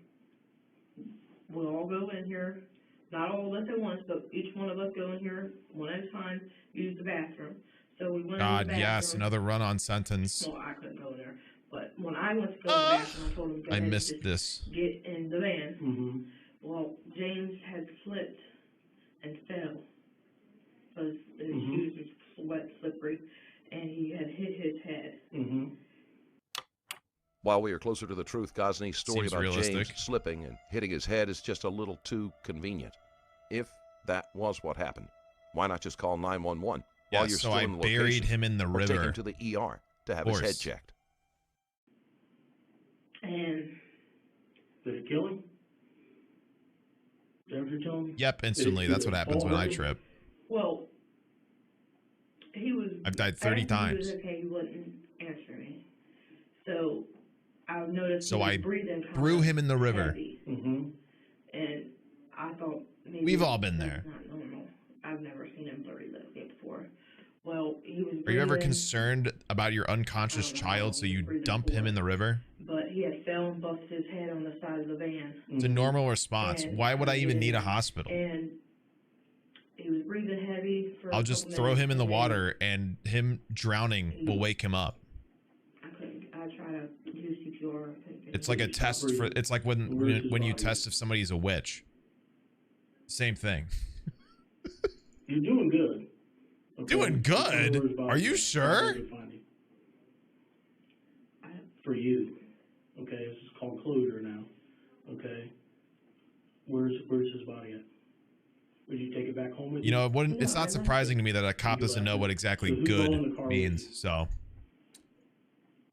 we'll all go in here. not all of us at once, but each one of us go in here one at a time, use the bathroom. So we went in the bathroom. Yes, another run-on sentence. Well, I couldn't go in there. But when I went to go in the bathroom, I told him, go ahead and just get in the van. Well, James had slipped and fell. Because his shoes were wet, slippery, and he had hit his head. While we are closer to the truth, Gosney's story about James slipping and hitting his head is just a little too convenient. If that was what happened, why not just call 911 while you're still in the location? Buried him in the river. Take him to the ER to have his head checked. And did it kill him? Is that what you're telling me? Yep, instantly. That's what happens when I trip. Well, he was. I've died 30 times. He was okay. He wouldn't answer me. So I noticed. So I threw him in the river. And I thought maybe we've all been there. Not normal. I've never seen him dirty like that before. Well, he was. Are you ever concerned about your unconscious child, so you dump him in the river? But he had fell and busted his head on the side of the van. It's a normal response. Why would I even need a hospital? And he was breathing heavy. I'll just throw him in the water, and him drowning will wake him up. I try to do CPR. It's like a test for. It's like when you test if somebody's a witch. Same thing. You're doing good. Okay. Doing good? Are you sure? For you. Okay, this is called closure now. Okay. Where's his body at? Would you take it back home with you? You know, it's not surprising to me that a cop doesn't know what exactly good means, so.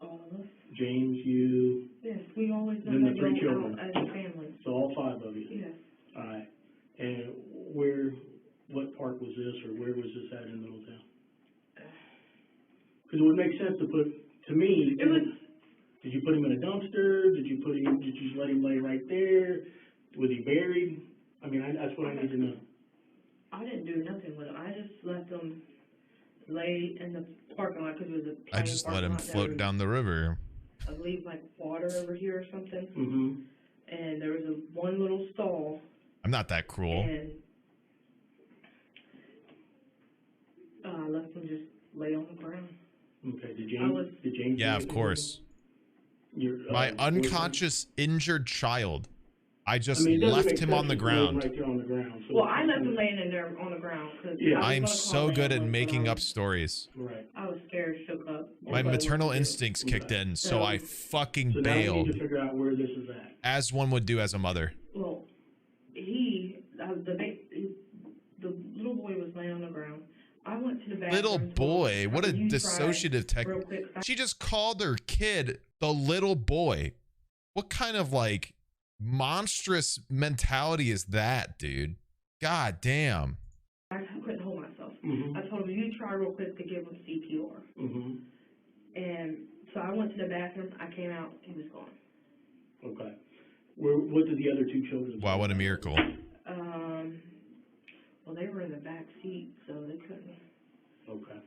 All of us. James, you. Yes, we always know then the that 3 children. As a family. So all 5 of you? Yes. All right. And what park was this, or where was this at in Middletown? Because it would make sense to put, to me, did you put him in a dumpster? Did you just let him lay right there? Was he buried? I mean, that's what I need to know. I didn't do nothing with him. I just let them lay in the parking lot because it was a. I just let him float down the river. I believe like water over here or something. And there was one little stall. I'm not that cruel. And I left him just lay on the ground. Okay. Did James? Yeah, of course. My unconscious injured child. I just left him on the ground. Right there on the ground. So well, I left him laying in there on the ground. I'm so good at making up stories. Right. I was scared, shook up. My maternal instincts kicked in, so I fucking bailed. Now we need to figure out where this is at. As one would do as a mother. Well, the little boy was laying on the ground. I went to the bathroom. Little boy, what a dissociative technique. She just called her kid the little boy. What kind of like monstrous mentality is that, dude? God damn. I couldn't hold myself. I told him, you try real quick to give him CPR. And so I went to the bathroom. I came out. He was gone. Okay. What did the other 2 children? Wow, what a miracle. Well, they were in the back seat, so they couldn't. Okay.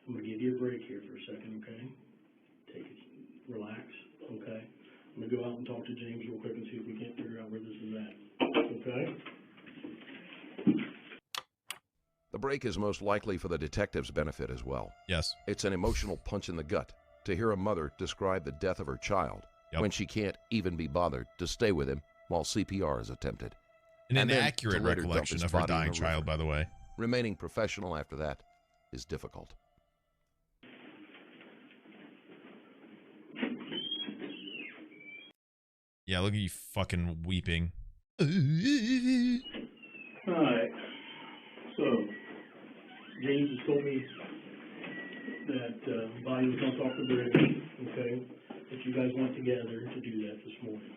I'm going to give you a break here for a second, okay? Take it. Relax, okay? I'm going to go out and talk to James real quick and see if we can't figure out where this is at, okay? The break is most likely for the detective's benefit as well. Yes. It's an emotional punch in the gut to hear a mother describe the death of her child when she can't even be bothered to stay with him while CPR is attempted. An inaccurate recollection of her dying child, by the way. Remaining professional after that is difficult. Yeah, look at you fucking weeping. All right. So, James has told me that Bonnie was going to talk to Brittany, okay? That you guys went together to do that this morning,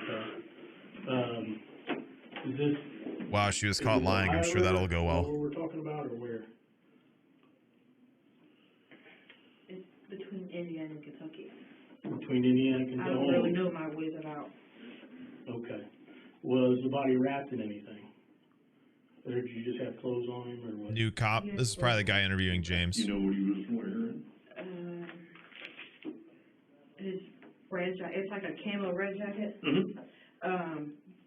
okay? Is this... Wow, she was caught lying. I'm sure that'll go well. What we're talking about, or where? It's between Indiana and Kentucky. Between Indiana and Kentucky? I don't really know my ways about. Okay. Was the body wrapped in anything? Or did you just have clothes on him, or what? New cop. This is probably the guy interviewing James. You know what he was wearing? His red jacket. It's like a camo red jacket.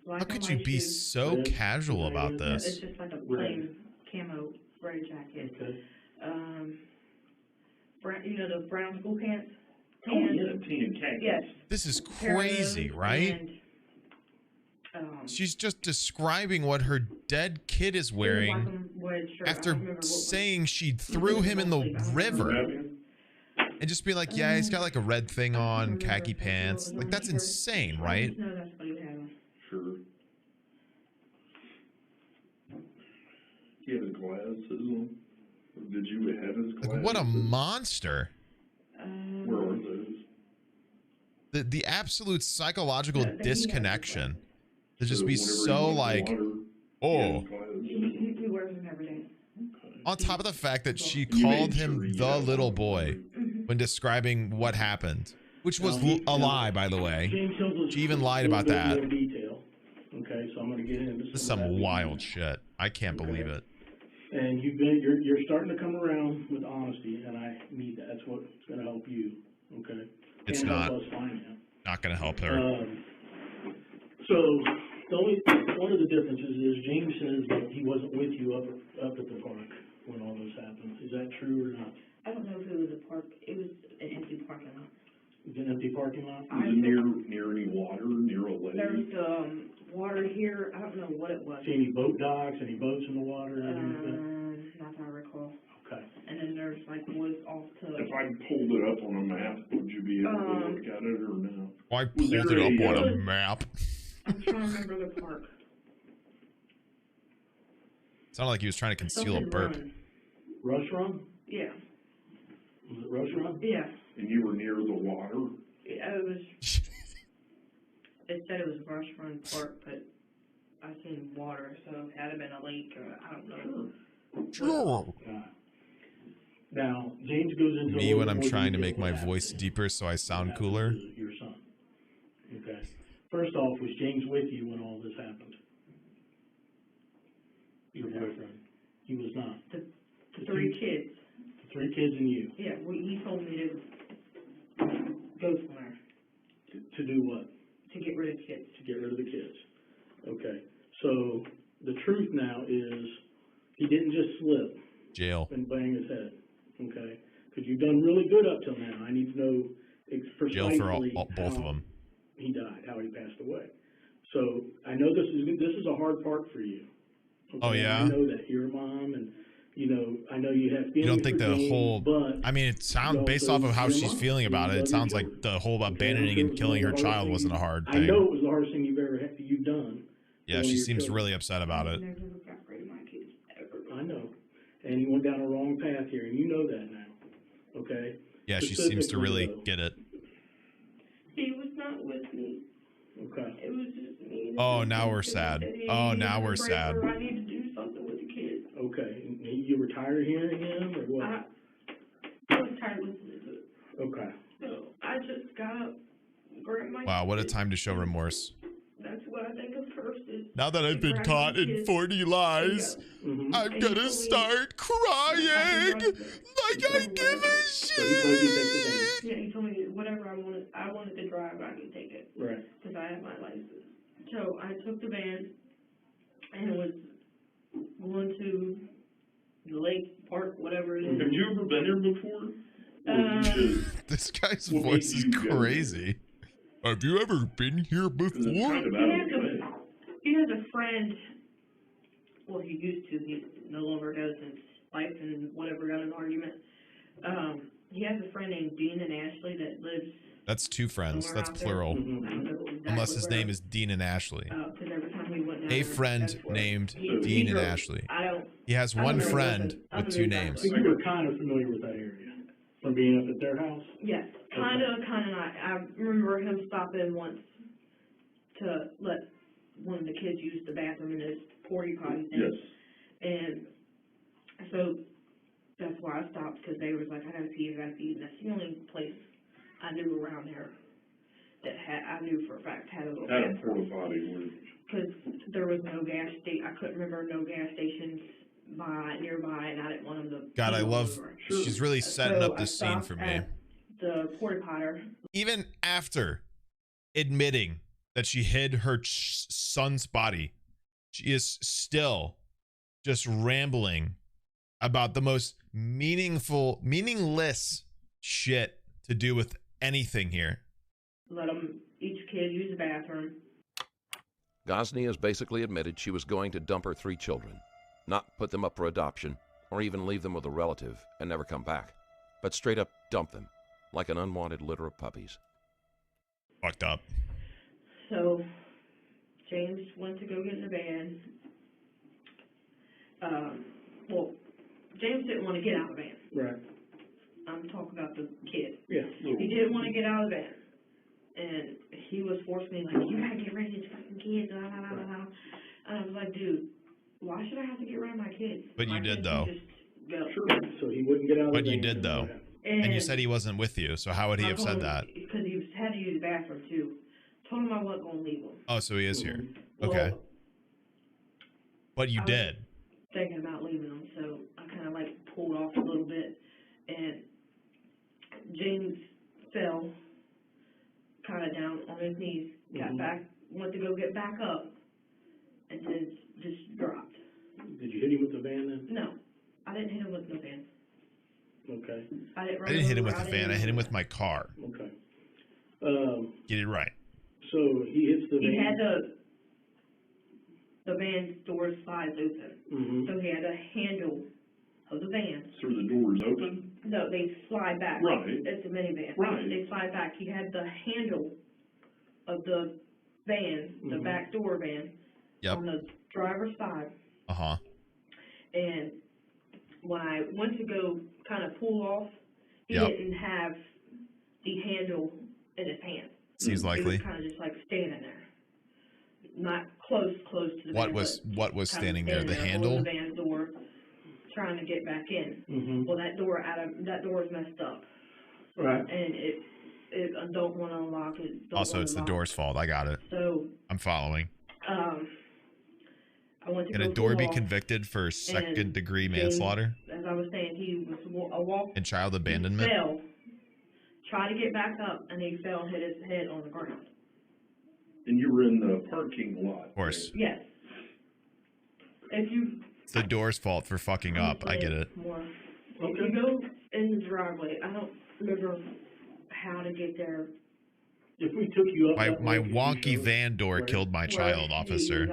black How and could white you be shoes. so casual about It's this? just like a plain camo gray jacket. Okay. Brown, you know, the brown school pants? Oh, yeah, tan khakis. Yes. This is crazy, right? And, she's just describing what her dead kid is wearing after saying she threw him in the river. And just be like, yeah, he's got like a red thing on, khaki pants. Like, that's insane, right? No, that's what he had on. Sure. He had his glasses on. Or did you have his glasses? Like, what a monster. Where are those? The absolute psychological disconnection. To just be so like, oh. He wears them every day. On top of the fact that she called him the little boy when describing what happened, which was a lie, by the way. She even lied about that. Okay, so I'm going to get into This is some wild shit. I can't believe it. And you're starting to come around with honesty, and I need that. That's what's going to help you. Okay. It's and not. Help us find him. Not going to help her. So one of the differences is James says that he wasn't with you up at the park when all this happened. Is that true or not? I don't know if it was a park. It was an empty parking lot. Is it an empty parking lot? Was it near any water, near a lake? There was water here. I don't know what it was. See any boat docks, any boats in the water? Not that I recall. Okay. And then there's like woods off to. If I pulled it up on a map, would you be able to look at it or no? I pulled it up on a map. I'm trying to remember the park. Sounded like he was trying to conceal a burp. Rush Run? Yeah. Was it Rush Run? Yeah. And you were near the water? Yeah, it was. It said it was Rush Run Park, but I seen water, so it had to been a lake or I don't know. Sure. Now, James goes into Me when I'm trying to make my voice deeper so I sound cooler. Your son. Okay. First off, was James with you when all this happened? Your boyfriend? He was not. The three kids. The three kids and you. Yeah, he told me to go somewhere. To do what? To get rid of kids. To get rid of the kids. Okay. So the truth now is he didn't just slip. Jail. And bang his head. Okay. Because you've done really good up till now. I need to know precisely jail for both of them. He died, how he passed away. So I know this is a hard part for you. Okay? Oh yeah. I know that you're a mom, and I know you have feelings. You don't think for the James, whole? But I mean, it sounds based off of how she's feeling about it. It sounds like the whole abandoning and killing her child wasn't a hard thing. I know it was the hardest thing you've done. Yeah, she seems really upset about it. I know, and you went down a wrong path here, and you know that now. Okay. Yeah, she seems to really get it. He was not with me. Okay. It was just me. Oh, now we're sad. Oh, now we're sad. I need to do something with the kids. Okay. And you were tired of hearing him, or what? I was tired listening to it. Okay. So I just got up, grabbed my Wow, what a time to show remorse. That's what I think of first is. Now that I've been caught in 40 lies, I'm gonna start crying like I give a shit. Yeah, he told me whatever I wanted to drive, I can take it. Right. Because I have my license. So I took the van and was going to the lake, park, whatever it is. Have you ever been here before? This guy's voice is crazy. Have you ever been here before? He has a friend. Well, he used to. He no longer does since life and whatever got in an argument. He has a friend named Dean and Ashley that lives. That's two friends. That's plural. Unless his name is Dean and Ashley. Every time he went down A friend named Dean and Ashley. He has one friend with two names. So you were kind of familiar with that area from being up at their house? Yes, kind of not. I remember him stopping once to let one of the kids use the bathroom in his porta potty thing. Yes. And so that's why I stopped, because they was like, I gotta pee. And that's the only place I knew around there that I knew for a fact had a little Had a porta potty. because there was no gas station. I couldn't remember no gas stations nearby, and I didn't want them to. God, I love. She's really setting up this scene for me. The porta potter. Even after admitting that she hid her son's body. She is still just rambling about the most meaningless shit to do with anything here. Let them, each kid use the bathroom. Ghazni has basically admitted she was going to dump her 3 children, not put them up for adoption, or even leave them with a relative and never come back, but straight up dump them like an unwanted litter of puppies. Fucked up. So, James went to go get in the van. Well, James didn't want to get out of the van. Right. I'm talking about the kid. Yeah. He didn't want to get out of the van. And he was forcing me, like, you gotta get rid of these fucking kids, blah, blah, blah, blah. And I was like, dude, why should I have to get rid of my kids? But you did, though. Just go. Sure. So he wouldn't get out of the van. But you did, though. And you said he wasn't with you, so how would he have said that? Because he had to use the bathroom, too. Told him I wasn't going to leave him. Oh, so he is here. Okay. Well, but you did. Thinking about leaving him, so I kind of, like, pulled off a little bit. And James fell kind of down on his knees, got back, went to go get back up, and then just dropped. Did you hit him with the van then? No, I didn't hit him with the van. Okay. I didn't hit him with the van. I hit him with my car. Okay. Get it right. So he hits the van. He had the van's door slides open. So he had a handle of the van. So the door's open? No, they slide back. Right. It's a minivan. Right. They slide back. He had the handle of the van, the back door van, on the driver's side. Uh-huh. And when I went to go kind of pull off, he didn't have the handle in his hand. Seems likely. He was kind of just like standing there. Not close to the van. What was standing there? The handle? The van door, trying to get back in. Well, that door is messed up. Right. And I don't want to unlock it. Also, it's the door's fault. I got it. So I'm following. I went to Can a door be convicted for second-degree manslaughter? As I was saying, he was walking. And child abandonment? He fell, tried to get back up, and he fell and hit his head on the ground. And you were in the parking lot. Of course. Yes. It's the door's fault for fucking up. I get it. If you go in the driveway, I don't remember how to get there. If we took you up my wonky van door killed my child, officer.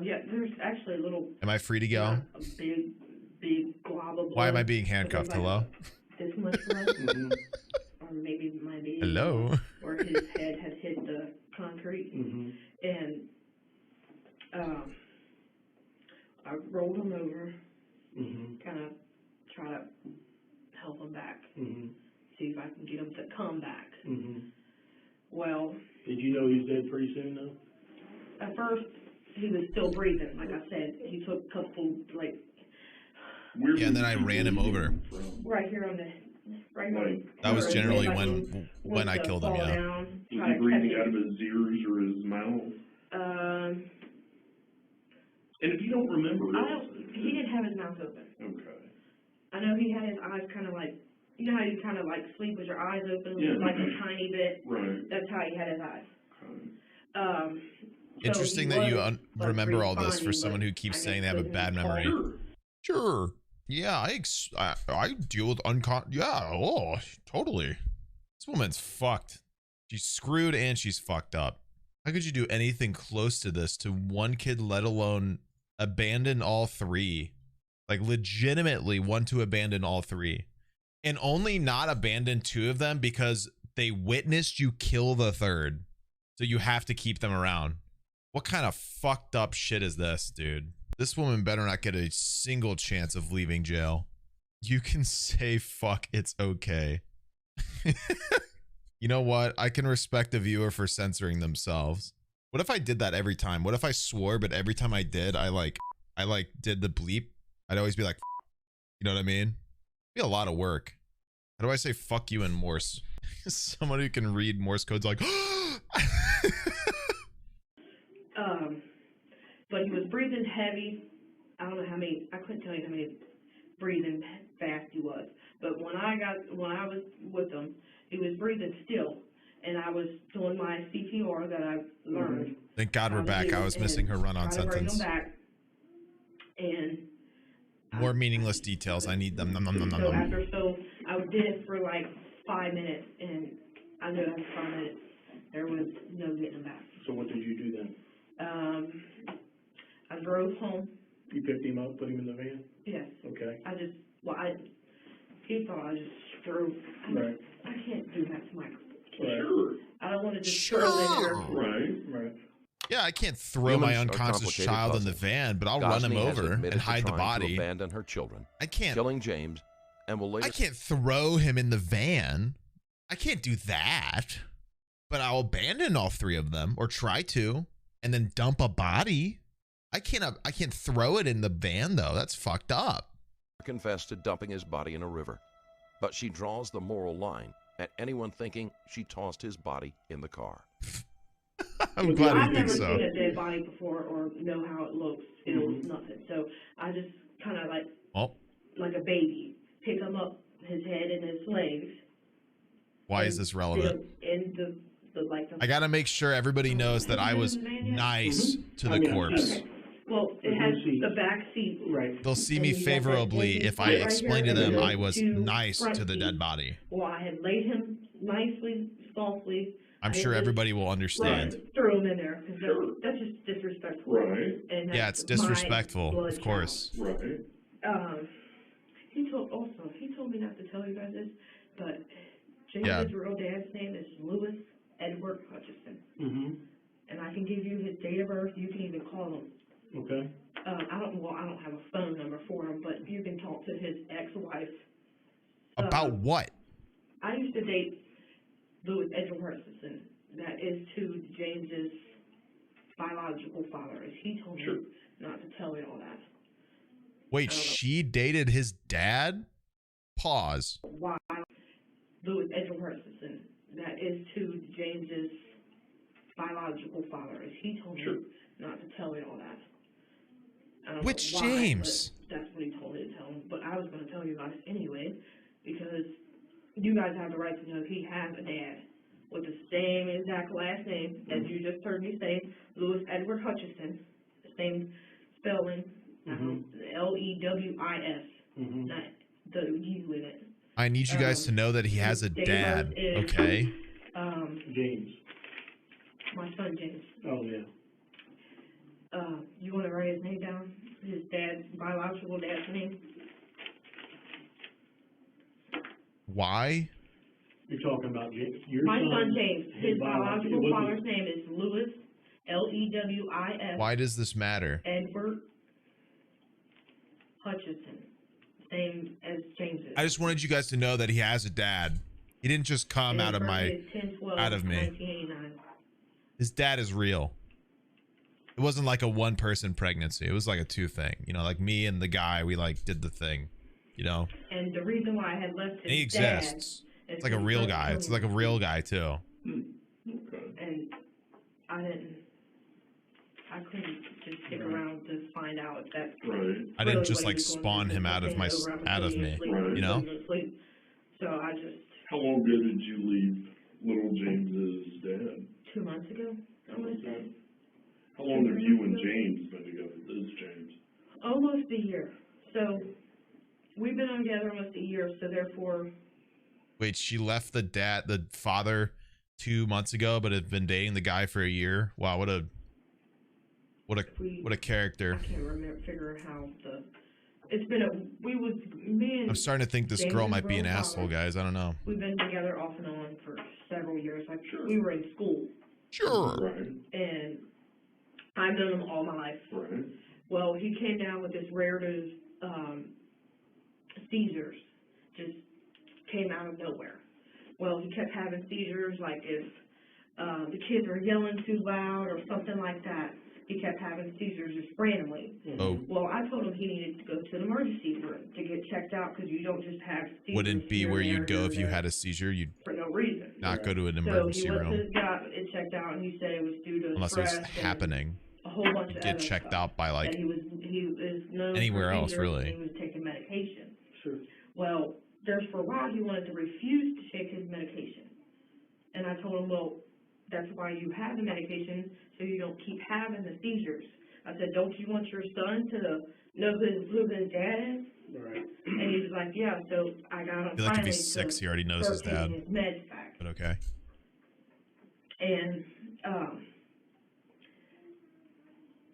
Yeah, there's actually a little. Am I free to go? A big glob of blood. Why am I being handcuffed? Hello? This much blood. Or maybe it might be. Hello? Where his head had hit the concrete. And I rolled him over. Kind of try to help him back. See if I can get him to come back. Well. Did you know he was dead pretty soon, though? At first, he was still breathing. Like I said, he took a couple, like. Yeah, and then I ran him over. Right here on the. Right on. That was generally when I killed him, yeah. Was he breathing out of his ears or his mouth? And if you don't remember, he didn't have his mouth open. Okay. I know he had his eyes kind of like, you know how you kind of like sleep with your eyes open, like a tiny bit. Right. That's how he had his eyes. Okay. Interesting that you remember all this for someone who keeps saying they have a bad memory. Sure. Yeah, I deal with yeah, oh, totally. This woman's fucked. She's screwed and she's fucked up. How could you do anything close to this to one kid, let alone abandon all 3? Like, legitimately want to abandon all 3. And only not abandon 2 of them because they witnessed you kill the 3rd. So you have to keep them around. What kind of fucked up shit is this, dude? This woman better not get a single chance of leaving jail. You can say fuck, it's okay. You know what? I can respect a viewer for censoring themselves. What if I did that every time? What if I swore, but every time I did, I did the bleep? I'd always be like, you know what I mean? It'd be a lot of work. How do I say fuck you in Morse? Someone who can read Morse code's like, but he was breathing heavy. I don't know how many, I couldn't tell you how many breathing fast he was. But when I was with him, he was breathing still. and I was doing my CPR that I learned. Thank God we're back. I was missing her run-on sentence. Back, and more meaningless details. I need them. So I did it for like 5 minutes, and I knew after 5 minutes there was no getting him back. So what did you do then? I drove home. You picked him up, put him in the van? Yes. Okay. He thought I just drove. Right. I can't do that to my kid. Right. Sure. I don't want to just throw it in here. Right. Yeah, I can't throw my unconscious child in the van, but I'll run him over and hide the body. To abandon her children. I can't. Killing James, and will later. I can't throw him in the van. I can't do that. But I'll abandon all 3 of them, or try to, and then dump a body. I can't throw it in the van though. That's fucked up. Confessed to dumping his body in a river, but she draws the moral line at anyone thinking she tossed his body in the car. I'm glad you I've think never so. seen a dead body before or know how it looks, feels, nothing. So I just kind of like a baby, pick him up, his head and his legs. Why is this relevant? In the I gotta make sure everybody knows that I was nice to the corpse. Okay. Well, it has the back seat. Right. They'll see me favorably if I explain to them I was nice to the dead body. Well, I had laid him nicely, softly. I'm sure everybody will understand. Right, throw him in there, because that's just disrespectful. Right. And yeah, it's disrespectful, of course. Right. He told me not to tell you guys this, but James' real dad's name is Louis Edward Hutchison. Mm-hmm. And I can give you his date of birth. You can even call him. Okay. I don't have a phone number for him, but you can talk to his ex-wife. About what? I used to date Louis Edward Hutchison. That is to James's biological father. He told me not to tell you all that. Wait, she dated his dad? Pause. Why? Louis Edward Hutchison. That is to James's biological father. He told me not to tell you all that. Which James? That's what he told me to tell him. But I was going to tell you guys anyway, because you guys have the right to know he has a dad with the same exact last name as you just heard me say, Louis Edward Hutchison. The same spelling, Lewis, not the U in it. I need you guys to know that he has a dad, okay? James. My son James. Oh, yeah. You want to write his name down? His dad's biological dad's name? Why? You're talking about James. My son James. His biological father's name is Louis, Lewis. Why does this matter? Edward Hutchison. Same as James's. I just wanted you guys to know that he has a dad. He didn't just come out of me. His dad is real. It wasn't like a one-person pregnancy. It was like a 2 thing. You know, like me and the guy, we like did the thing. You know. And the reason why I had left his he exists. It's like a real guy. It's like a real guy too. And I couldn't just stick around to find out that. I didn't just like spawn him out of me, you know. So I just. How long ago did you leave little James's dad? 2 months ago, I want to say. How long have you and James been together? This James? Almost a year. So we've been together almost a year. So therefore. Wait, she left the father 2 months ago, but had been dating the guy for a year. Wow, what a character. I can't figure how I'm starting to think this girl might be an asshole, guys. I don't know. We've been together off and on for several years. Like we were in school. Sure. Right. And I've known him all my life. Right. Well, he came down with this rare seizures. Just came out of nowhere. Well, he kept having seizures, like if the kids were yelling too loud or something like that. He kept having seizures just randomly. Oh. Well, I told him he needed to go to the emergency room to get checked out because you don't just have seizures. Wouldn't be where you'd go if you had a seizure. You'd for no reason. Not go to an emergency room. So he went to got it checked out, and he said it was due to unless stress it was happening. A whole bunch of get checked stuff. out by like he was known anywhere for else, seizures, really. And he was taking medication. Sure. Well, there's for a while he wanted to refuse to take his medication. And I told him, well, that's why you have the medication, so you don't keep having the seizures. I said, don't you want your son to know who his dad is? Right. And he was like, yeah, so I got him I feel like if he's 6, he already knows his dad. His meds back. But okay. And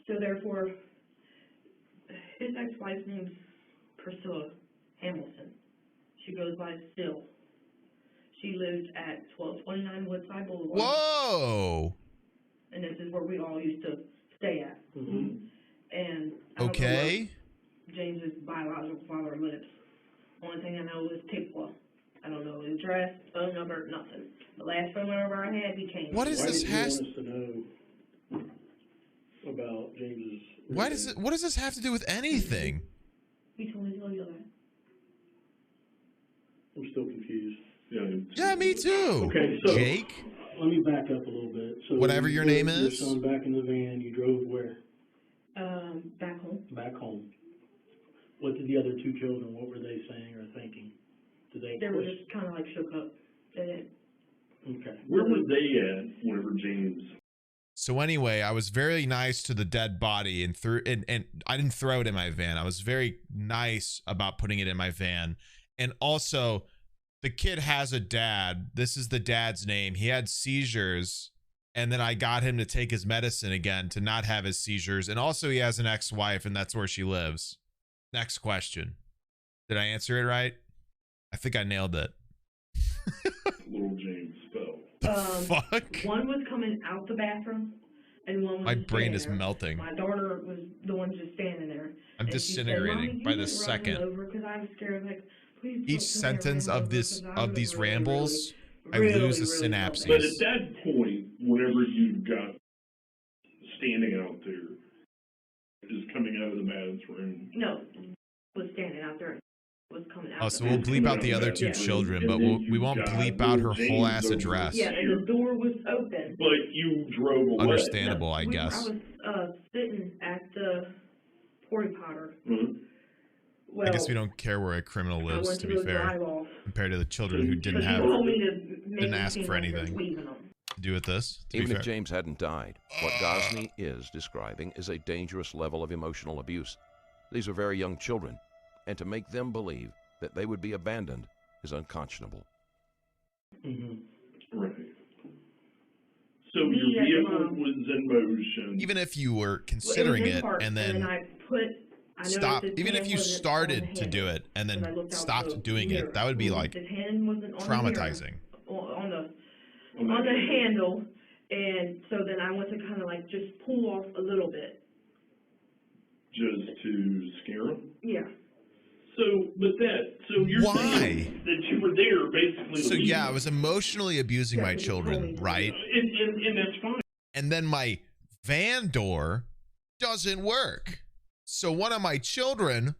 so therefore, his ex-wife's name's Priscilla Hamilton. She goes by Still. She lives at 1229 Woodside Boulevard. Whoa! And this is where we all used to stay at. Mm-hmm. And okay. James's biological father lives. Only thing I know is Piqua. I don't know his address, phone number, nothing. The last phone number I had, he changed. What is this? Why did you want us to know about James's? Why does it? What does this have to do with anything? He told me to tell you that. I'm still confused. Yeah, me too. Okay, so Jake. Let me back up a little bit. So whatever your name is. Your son back in the van. You drove where? Back home. Back home. What did the other 2 children? What were they saying or thinking? Did they were just kind of like shook up. They didn't. Okay. Where were they at whenever James? So anyway, I was very nice to the dead body and I didn't throw it in my van. I was very nice about putting it in my van. And also, the kid has a dad. This is the dad's name. He had seizures, and then I got him to take his medicine again to not have his seizures. And also, he has an ex-wife, and that's where she lives. Next question. Did I answer it right? I think I nailed it. Little James fell. Fuck? One was coming out the bathroom, and one was my brain is there. melting. My daughter was the one just standing there. I'm disintegrating by the second. Over I was scared, like, please each sentence of these rambles, I lose the synapses. But at that point, whenever you got standing out there, is coming out of the bathroom. No, was standing out there. Was coming out. Oh, so we'll bleep out the other 2 children, but we won't bleep out her whole ass address. Yeah, and the door was open. But you drove away. Understandable, I guess. I was sitting at the porta potter. Mm-hmm. Well, I guess we don't care where a criminal lives, to be fair, compared to the children who didn't ask for anything to do with this. Even if James hadn't died, what Gosney is describing is a dangerous level of emotional abuse. These are very young children, and to make them believe that they would be abandoned is unconscionable. Mm-hmm. Right. So your vehicle was in motion. Even if you were considering it, and then stop, even if you started to do it and then stopped doing it, that would be like traumatizing. On the handle, and so then I went to kind of like just pull off a little bit. Just to scare him? Yeah. So you're saying that you were there basically. So yeah, I was emotionally abusing my children, right? And that's fine. And then my van door doesn't work. So one of my children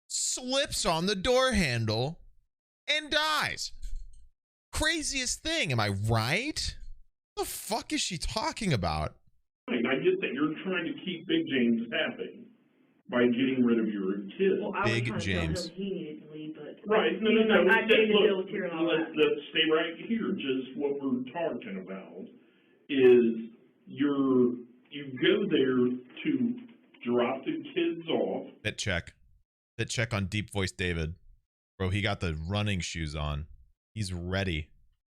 slips on the door handle and dies. Craziest thing, am I right? What the fuck is she talking about? I get that you're trying to keep Big James happy by getting rid of your kids. Well, I Big was James. He needed to leave, but right, no. I paid the bills here and all that. Let's stay right here. Just what we're talking about is you go there to drop the kids off. Bit check on Deep Voice David. Bro, he got the running shoes on. He's ready.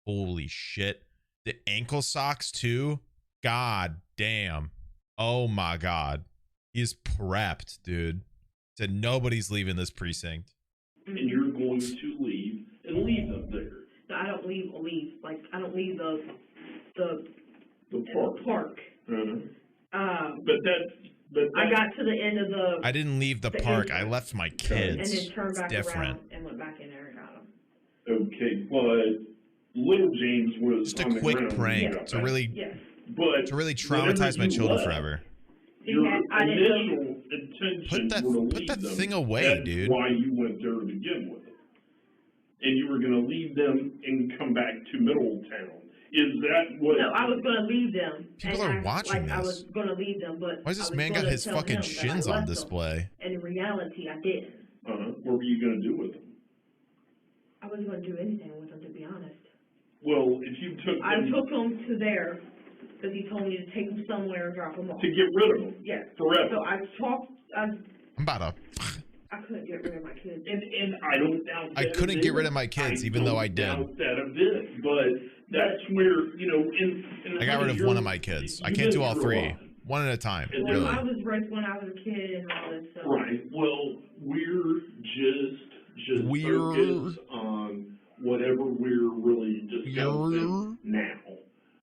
Holy shit. The ankle socks too? God damn. Oh my God. He's prepped, dude. Said nobody's leaving this precinct. And you're going to leave and leave them there. No, I don't leave. Like, I don't leave the park. But I got to the end of the. I didn't leave the park. I left my kids. And then turned back different. around and went back in there and got them. Okay, but little James was just a quick prank to really traumatize my children forever. Your initial intention put that thing away, That's dude. Why you went there to begin with, and you were going to leave them and come back to Middletown. Is that what? No, I was going to leave them. People are watching this. I was going to leave them, but why does this man got his fucking shins on display? And in reality, I didn't. What were you going to do with them? I wasn't going to do anything with them, to be honest. Well, if you took I them took them to there, because he told me to take them somewhere and drop them off. to get rid of them. Yeah. Forever. So I'm about to. I couldn't get rid of my kids. And I don't doubt that. I couldn't get rid of my kids, even though I did. Doubt that a bit, but that's where, you know, in I got rid of one of my kids. I can't do all three. One at a time. And really. I was raised when I was a kid and all this stuff. Right. Well, we're just focused on whatever we're really discussing now.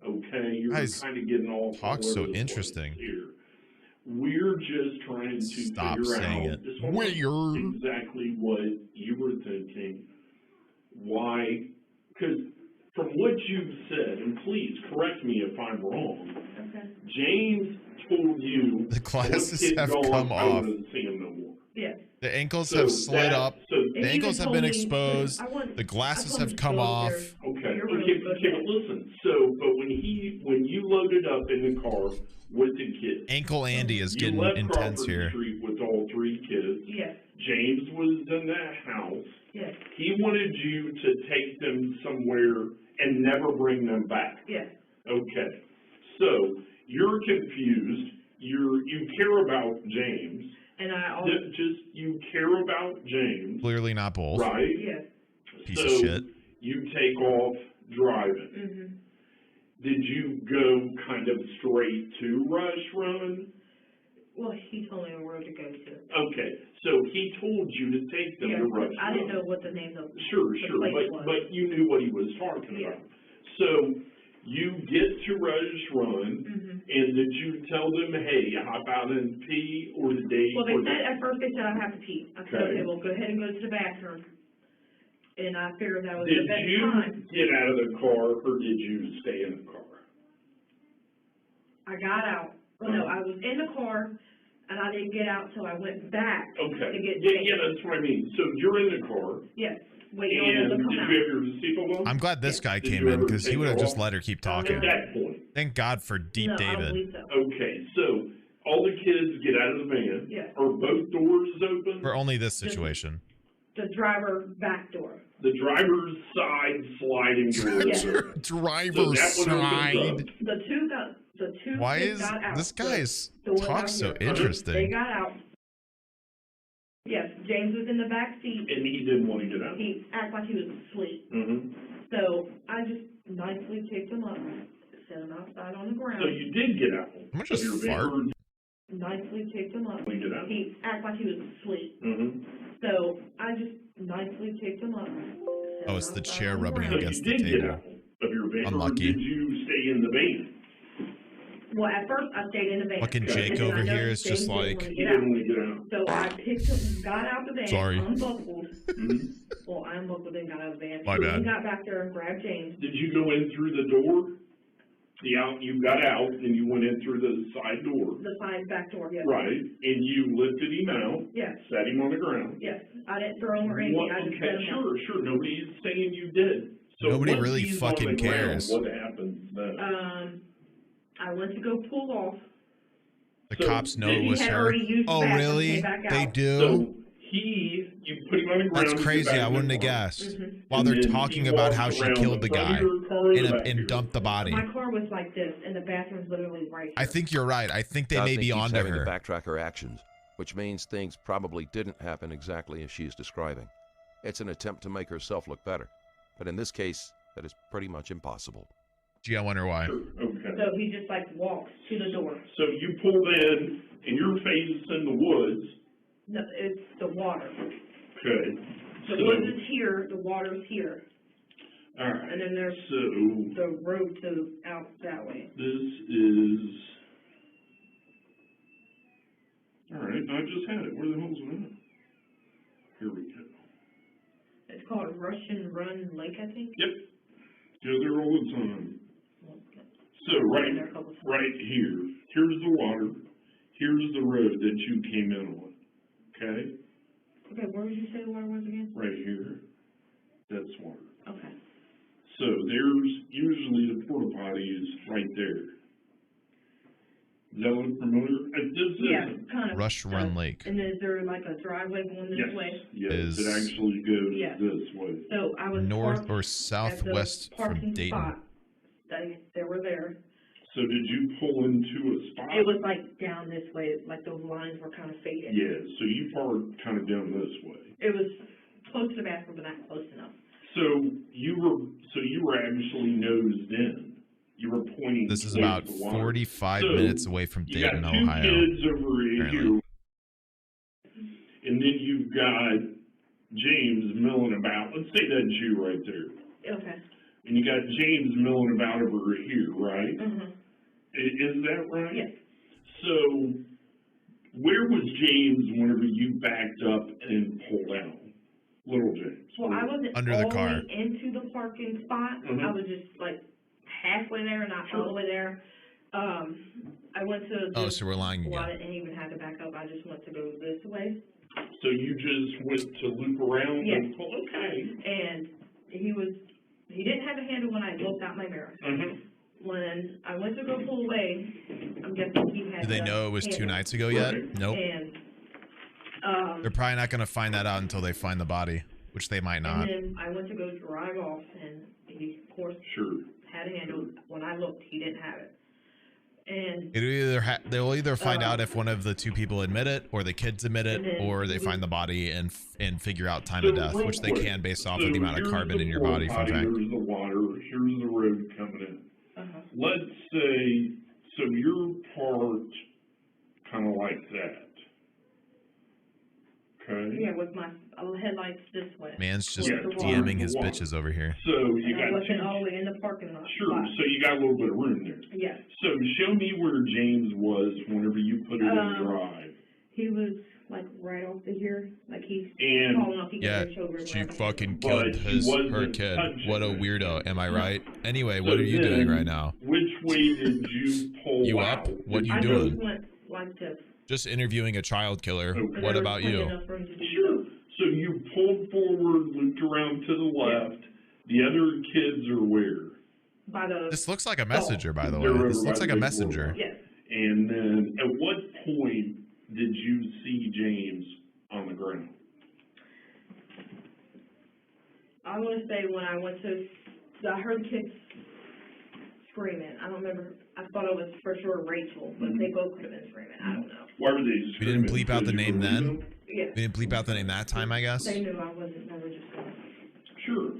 Okay? You're kind of getting all talk so interesting. Here. We're just trying to figure out exactly what you were thinking. Why? Because from what you've said, and please correct me if I'm wrong, Okay. James told you the glasses have come off. Yes. The ankles have slid up. The ankles have been exposed. The glasses have come off. Okay, but listen. So, but when you loaded up in the car with the kids, Ankle Andy is getting intense here. Street with all three kids. Yes. James was in that house. Yes. He wanted you to take them somewhere and never bring them back. Yes. Okay. So you're confused. You care about James. And I also you care about James. Clearly not both. Right? Yes. Piece of shit. You take off driving. Mm-hmm. Did you go kind of straight to Rush Run? Well, he told me where to go to. Okay, so he told you to take them to Rush Run. I didn't know what the name of the place was. But you knew what he was talking about. So you get to Rush Run, and did you tell them, hey, hop out and pee, or did they? Well, at first they said I have to pee. I said, okay, well, go ahead and go to the bathroom. And I figured that was the best time. Did you get out of the car, or did you stay in the car? I got out. Well, no, I was in the car, and I didn't get out till I went back to get changed. Yeah, that's what I mean. So you're in the car. Yes. Waiting on them to come out. Did you have your seatbelt on? I'm glad this guy came in, because he would have just let her keep talking. At that point. Thank God for Deep David. I don't believe so. Okay, so all the kids get out of the van. Yes. Are both doors open? For only this situation. The driver back door. The driver's side sliding door. Yes. Driver's side. The two Why kids is got out. this guy's talk so They interesting? got out. Yes, James was in the back seat. And he didn't want to get out. He acted like he was asleep. Mm-hmm. So I just nicely picked him up, set him outside on the ground. So you did get out. I'm gonna just fart. Nicely picked him up. He acted like he was asleep. Mm-hmm. So I just nicely picked him up. Oh, it's the chair rubbing against the table. Get out of your van, unlucky. Or did you stay in the van? Well, at first I stayed in the van. Fucking Jake over here is just like. He didn't want to get out. So I picked him, got out the van, Sorry. unbuckled. Well, I unbuckled and got out of the van. My bad. He got back there and grabbed James. Did you go in through the door? You got out and you went in through the side door. The side back door, yes. Right, and you lifted him out. Yes. Sat him on the ground. Yes, I didn't throw him or anything. I just set him out. Sure. Nobody's saying you did. So nobody really fucking cares. What happens then? I went to go pull off. The cops know it was her. Oh, really? They do? So you put him on the ground. That's crazy. I wouldn't have guessed. While they're talking about how she killed the guy and dumped the body. My car was like this, and the bathroom's literally right here. I think you're right. I think they may be onto her. To backtrack her actions, which means things probably didn't happen exactly as she's describing. It's an attempt to make herself look better. But in this case, that is pretty much impossible. Gee, I wonder why. Okay. So he just like walks to the door. So you pulled in, and your face is in the woods. No, it's the water. Okay. The woods is here, the water's here. All right. And then there's the road to out that way. This is. All right, I just had it. Where the hell's it at? Here we go. It's called Russian Run Lake, I think. Yep. Go there all the time. So right here, here's the water. Here's the road that you came in on. Okay? Okay, where did you say the water was again? Right here. That's water. Okay. So there's usually the porta potties right there. Does that look familiar? Yeah, kind of. Rush Run Lake. And is there like a driveway going this way? Yes, it actually goes this way. So I was north or southwest from Dayton. Spot. They were there. So did you pull into a spot? It was like down this way, like those lines were kind of faded. Yeah, so you parked kind of down this way. It was close to the bathroom, but not close enough. So you were actually nosed in. You were pointing. This is about 45 minutes away from Dayton, Ohio. You got two kids over here, and then you've got James milling about. Let's say that's you right there. Okay. And you got James milling about over here, right? Mm-hmm. Is that right? Yes. So, where was James whenever you backed up and pulled out? Little James. Well, I wasn't under the car into the parking spot. I was just like halfway there, not all the way there. I went to. So we're lying again. I didn't even have to back up. I just went to go this way. So you just went to loop around and pull. Okay. And he didn't have a handle when I looked out my mirror. When I went to go pull away, I'm guessing he had. Did they know it was 2 nights ago yet? Nope. And they're probably not going to find that out until they find the body, which they might not. And then I went to go drive off, and he, of course, had a handle. When I looked, he didn't have it. And they'll either find out if one of the two people admit it, or the kids admit it, or they find the body and figure out time of death, which they can based off of the amount of carbon in your body. Fun fact. Here's the water. Here's the road coming in. Let's say, so you're parked kind of like that. Okay. Yeah, with my headlights this way. Man's just DMing his bitches over here. So you got. I wasn't all the way in the parking lot. Sure. So you got a little bit of room there. Yeah. So show me where James was whenever you put it in drive. He was like right off the here, like he's and tall enough he could reach over. She fucking killed her kid. What a weirdo. Am I right? Anyway, what are you doing right now? Which way did you pull You out? up? What are you doing? I just went like this. Just interviewing a child killer. Okay. What about you? Sure. So you pulled forward, looped around to the left. The other kids are where? By the. This looks like a messenger, by the way. This looks like a messenger. Yes. And then, at what point did you see James on the ground? I want to say when I went to, I heard the kids screaming. I don't remember. I thought it was for sure Rachel, but they both could have been screaming. I don't know. Why were they screaming? We didn't bleep out the name then? Yeah. We didn't bleep out the name that time, I guess? They knew I wasn't. They were just going. Sure.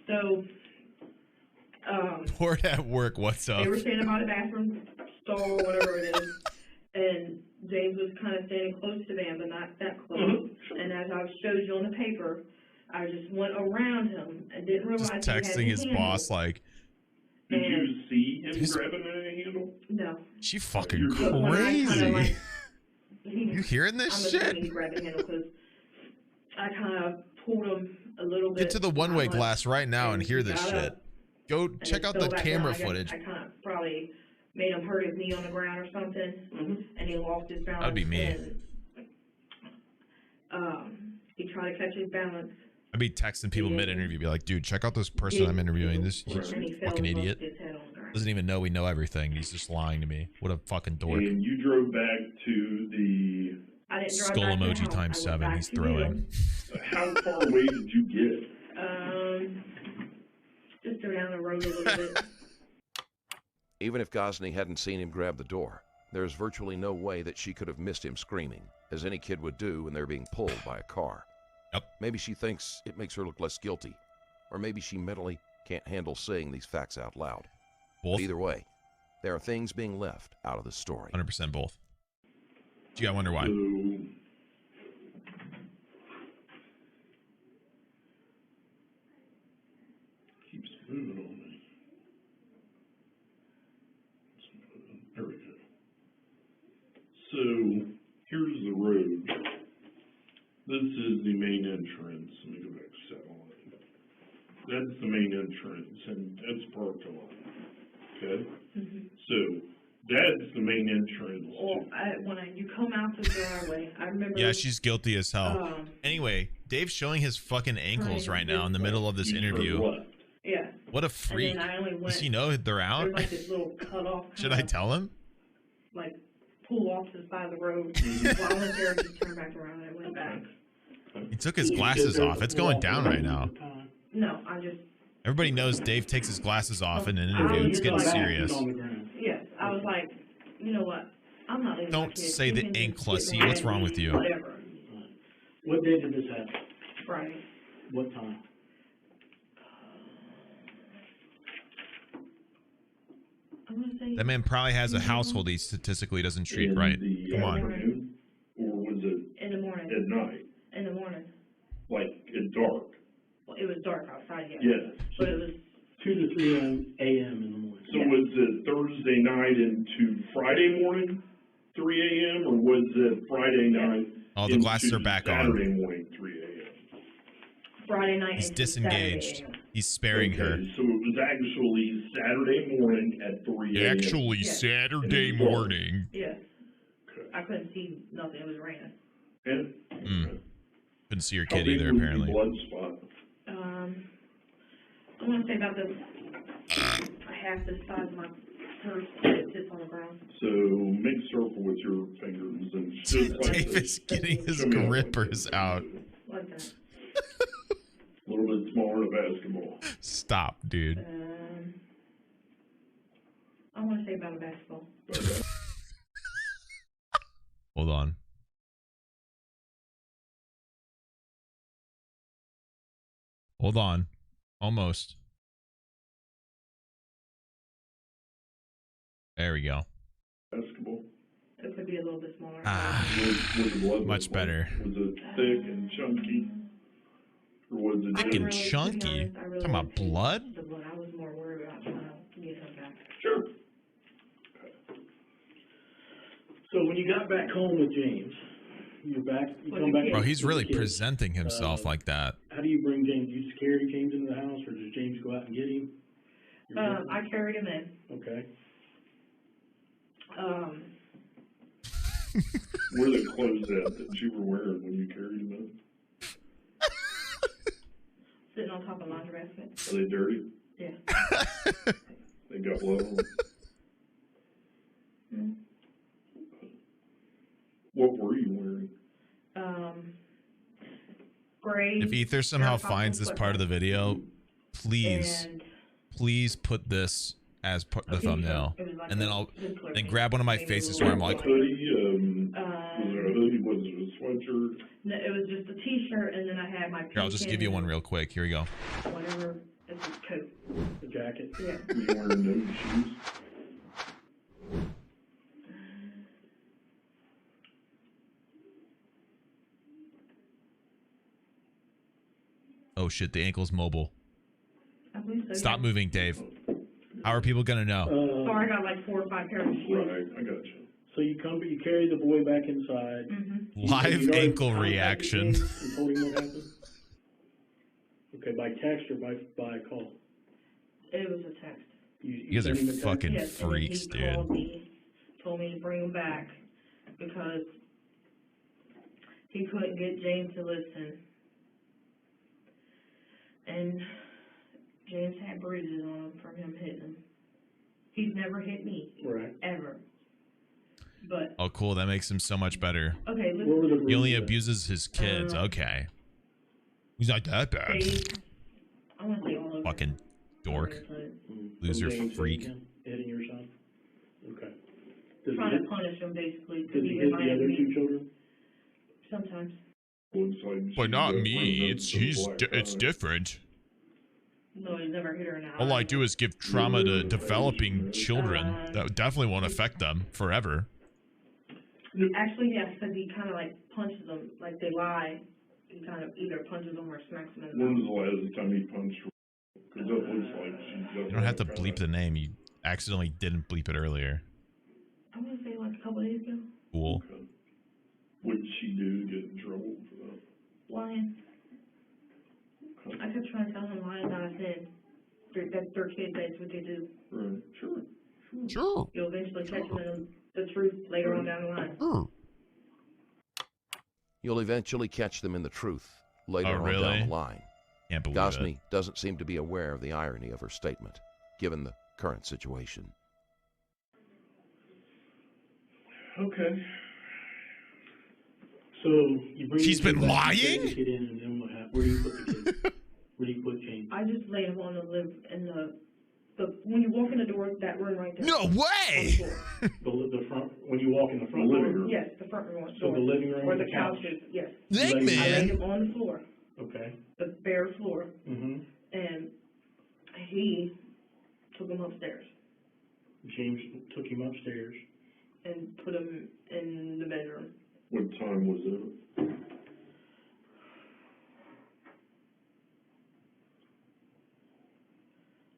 So, Bored at work, what's up? They were standing by the bathroom stall, whatever it is, and James was kind of standing close to them, but not that close. And as I showed you on the paper, I just went around him and didn't realize just texting his boss like. Did you see him grabbing a handle? No. She fucking crazy. You hearing this shit? He grabbed a handle because I kind of pulled him a little bit. Get to the one-way glass right now and hear this shit. Go check out the camera footage. I kind of probably made him hurt his knee on the ground or something, and he lost his balance. That'd be me. And, he tried to catch his balance. I'd be texting people mid-interview, be like, dude, check out this person I'm interviewing. He's a fucking idiot. Doesn't even know we know everything. He's just lying to me. What a fucking dork. And you drove back to the... Skull emoji times 7 he's throwing. How far away did you get? Just go down the road a little bit. Even if Gosney hadn't seen him grab the door, there's virtually no way that she could have missed him screaming, as any kid would do when they're being pulled by a car. Yep. Maybe she thinks it makes her look less guilty, or maybe she mentally can't handle saying these facts out loud. Both. But either way, there are things being left out of the story. 100% both. Gee, I wonder why. Keeps moving on me. There we go. So, here's the road. This is the main entrance. Let me go back to satellite. That's the main entrance, and that's parked a lot. Okay? So, that's the main entrance. Well, when you come out the driveway, I remember... Yeah, she's guilty as hell. Anyway, Dave's showing his fucking ankles right now in the middle of this interview. Yeah. What a freak. Does he know they're out? There's like this little cutoff. Should I tell him? Like pull off to the side of the road. While I went there, I just turned back around and went back. He took his glasses off. It's going down right now. No, I just... Everybody knows Dave takes his glasses off in an interview. It's getting serious. Yes, I was like, you know what? I'm not leaving. Don't say the inclusy. What's wrong with you? Whatever. What day did this happen? Friday. What time? That man probably has a household he statistically doesn't treat right. Come on. Or was it in the morning? At night? In the morning. Like at dark? Well, it was dark outside, yes. Yes. But it was 2 to 3 a.m. in the morning. So was it Thursday night into Friday morning, 3 a.m., or was it Friday night? Oh, the glasses are back on. Saturday morning, 3 a.m. Friday night. He's disengaged. He's sparing her. So it was actually Saturday morning at 3 a.m. Actually, Saturday morning. Yes. Okay. I couldn't see nothing. It was raining. And couldn't see your kid either, apparently. Blood spot. I want to say about half the size of my purse that sits on the ground. So make a circle with your fingers and just like Dave is getting his grippers out. Like that. A little bit smaller than a basketball. Stop, dude. I want to say about a basketball. Okay. Hold on. Hold on. Almost. There we go. Basketball. It could be a little bit smaller. Was the blood much better. Was it thick and chunky? Or was it thick and chunky? Talking about blood? The blood. I was more worried about trying to get him back. Sure. So when you got back home with James, you come back. Bro, he's really presenting himself like that. How do you bring James? You just carry James into the house, or does James go out and get him? I carried him in. Okay. Where the clothes at that you were wearing when you carried him in? Sitting on top of laundry basket. Are they dirty? Yeah. They got blood on them? Mm-hmm. What were you wearing? Gray. If Ether somehow finds this part of the video, please put this as the thumbnail, and then I'll grab one of my faces where I'm like, hoodie, was it a hoodie? Was it a sweatshirt? No, it was just a t-shirt, and then I had my here, I'll just give you one real quick. Here we go. Whatever, it's a coat. The jacket? Yeah. Were you wearing no shoes? Oh shit, the ankle's mobile. I believe so. Stop moving, Dave. How are people gonna know? So I got like 4 or 5 pairs of shoes. Right, I got you. So you carry the boy back inside. Mm-hmm. Live ankle reaction. And told him what happened? Okay, by text or by call? It was a text. You guys are fucking freaks, he dude. Called me, told me to bring him back because he couldn't get James to listen. And James had bruises on him from him hitting him. He's never hit me. Right. Ever. But oh, cool. That makes him so much better. okay, listen. He only abuses his kids. Okay. He's not that bad. I want to say all over. Fucking dork. Loser freak. Hitting your son? Okay. Trying to punish him, basically. Does he hit the other 2 children? Sometimes. But not me. It's different. No, he's never hit her now. All I do is give trauma to developing children. That definitely won't affect them forever. Actually, yes, because he kind of like punches them, like they lie. He kind of either punches them or smacks them in the When mouth. was the last time he punched her? Because that looks like she's... You don't have to bleep the name. You accidentally didn't bleep it earlier. I want to say like a couple days ago. Cool. Okay. What did she do to get in trouble for that? Lying. Okay. I kept trying to tell him lying not a sin. That's their kids, that's what they do. Right. Sure. Sure. You'll eventually catch them in the truth later on down the line. You'll eventually catch them in the truth later on down the line. Can't believe Gosney doesn't seem to be aware of the irony of her statement, given the current situation. Okay. So you bring. She's been lying. Get in, and then what happened? Where do you put the kid? Where do you put James? I just laid him on the when you walk in the door, that room right there. No way. The front, when you walk in the front living door? room. Yes, the front room. So the living room where or the couch is, yes. Leg I laid man. him on the floor, Okay. the bare floor, Mm-hmm. and he took him upstairs James took him upstairs. and put him in the bedroom. What time was it?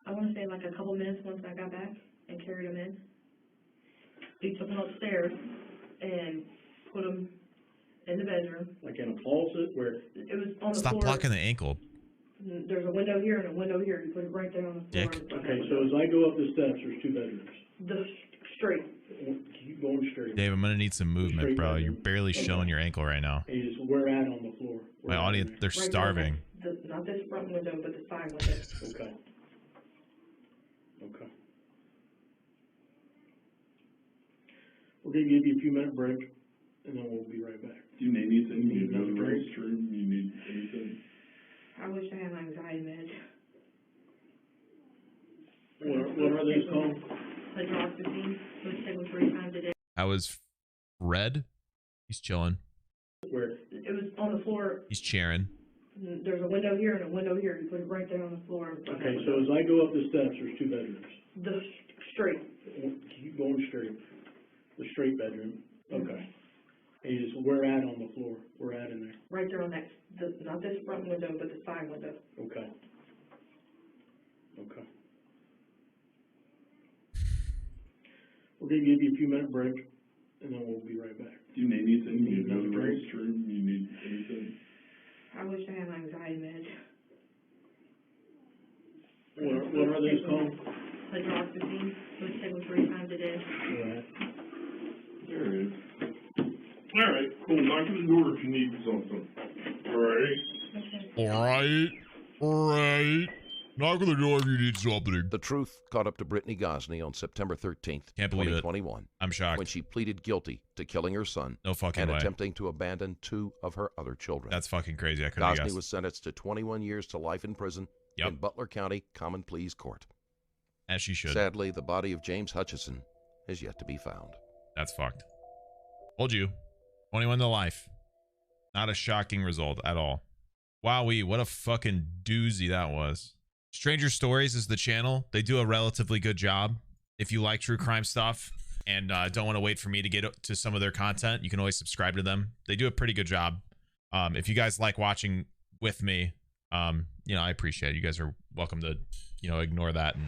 I want to say like a couple minutes once I got back and carried him in. He took him upstairs and put him in the bedroom. Like in a closet where? It was on the Stop floor. blocking the ankle. There's a window here and a window here. He put it right there on the floor. Dick. Okay, so as I go up the steps, there's 2 bedrooms. The straight. Keep going straight. Dave, I'm gonna need some movement, bro. You're barely showing your ankle right now. And you just, we're at on the floor. My audience, they're Right starving. there. Not this front window, but the side window. Okay. Okay. We're gonna give you a few minute break, and then we'll be right back. Do you need anything? You need You need another the restroom? You need anything? I wish I had my anxiety meds. What are these called? Hydroxyzine, which take them 3 times a day. How is Fred? He's chilling. Where? It was on the floor. He's cheering. There's a window here and a window here. You put it right there on the floor. Okay, so as I go up the steps, there's 2 bedrooms. The straight. Keep going straight. The straight bedroom. Okay. And you just, we're at on the floor. We're at in there. Right there on that, not this front window, but the side window. Okay. Okay. We're gonna give you a few minute break, and then we'll be right back. Do you need anything? You need You need the another drink? restroom? You need anything? I wish I had my anxiety meds. What are these called? Hydroxyzine, which take them 3 times a day. Right. There it is. All right, cool. Knock on the door if you need something. All right. Okay. All right. Knock on the door if you need something. The truth caught up to Brittany Gosney on September 13th, Can't believe it. 2021. I'm shocked. When she pleaded guilty to killing her son No fucking and way. attempting to abandon 2 of her other children. That's fucking crazy. I couldn't have Gosney guessed. was sentenced to 21 years to life in prison Yep. in Butler County Common Pleas Court. As she should. Sadly, the body of James Hutchison is yet to be found. That's fucked. Told you. 21 to life. Not a shocking result at all. Wowee, what a fucking doozy that was. Stranger Stories is the channel. They do a relatively good job. If you like true crime stuff and don't want to wait for me to get to some of their content, you can always subscribe to them. They do a pretty good job. If you guys like watching with me, I appreciate it. You guys are welcome to, ignore that and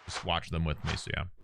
just watch them with me. So yeah.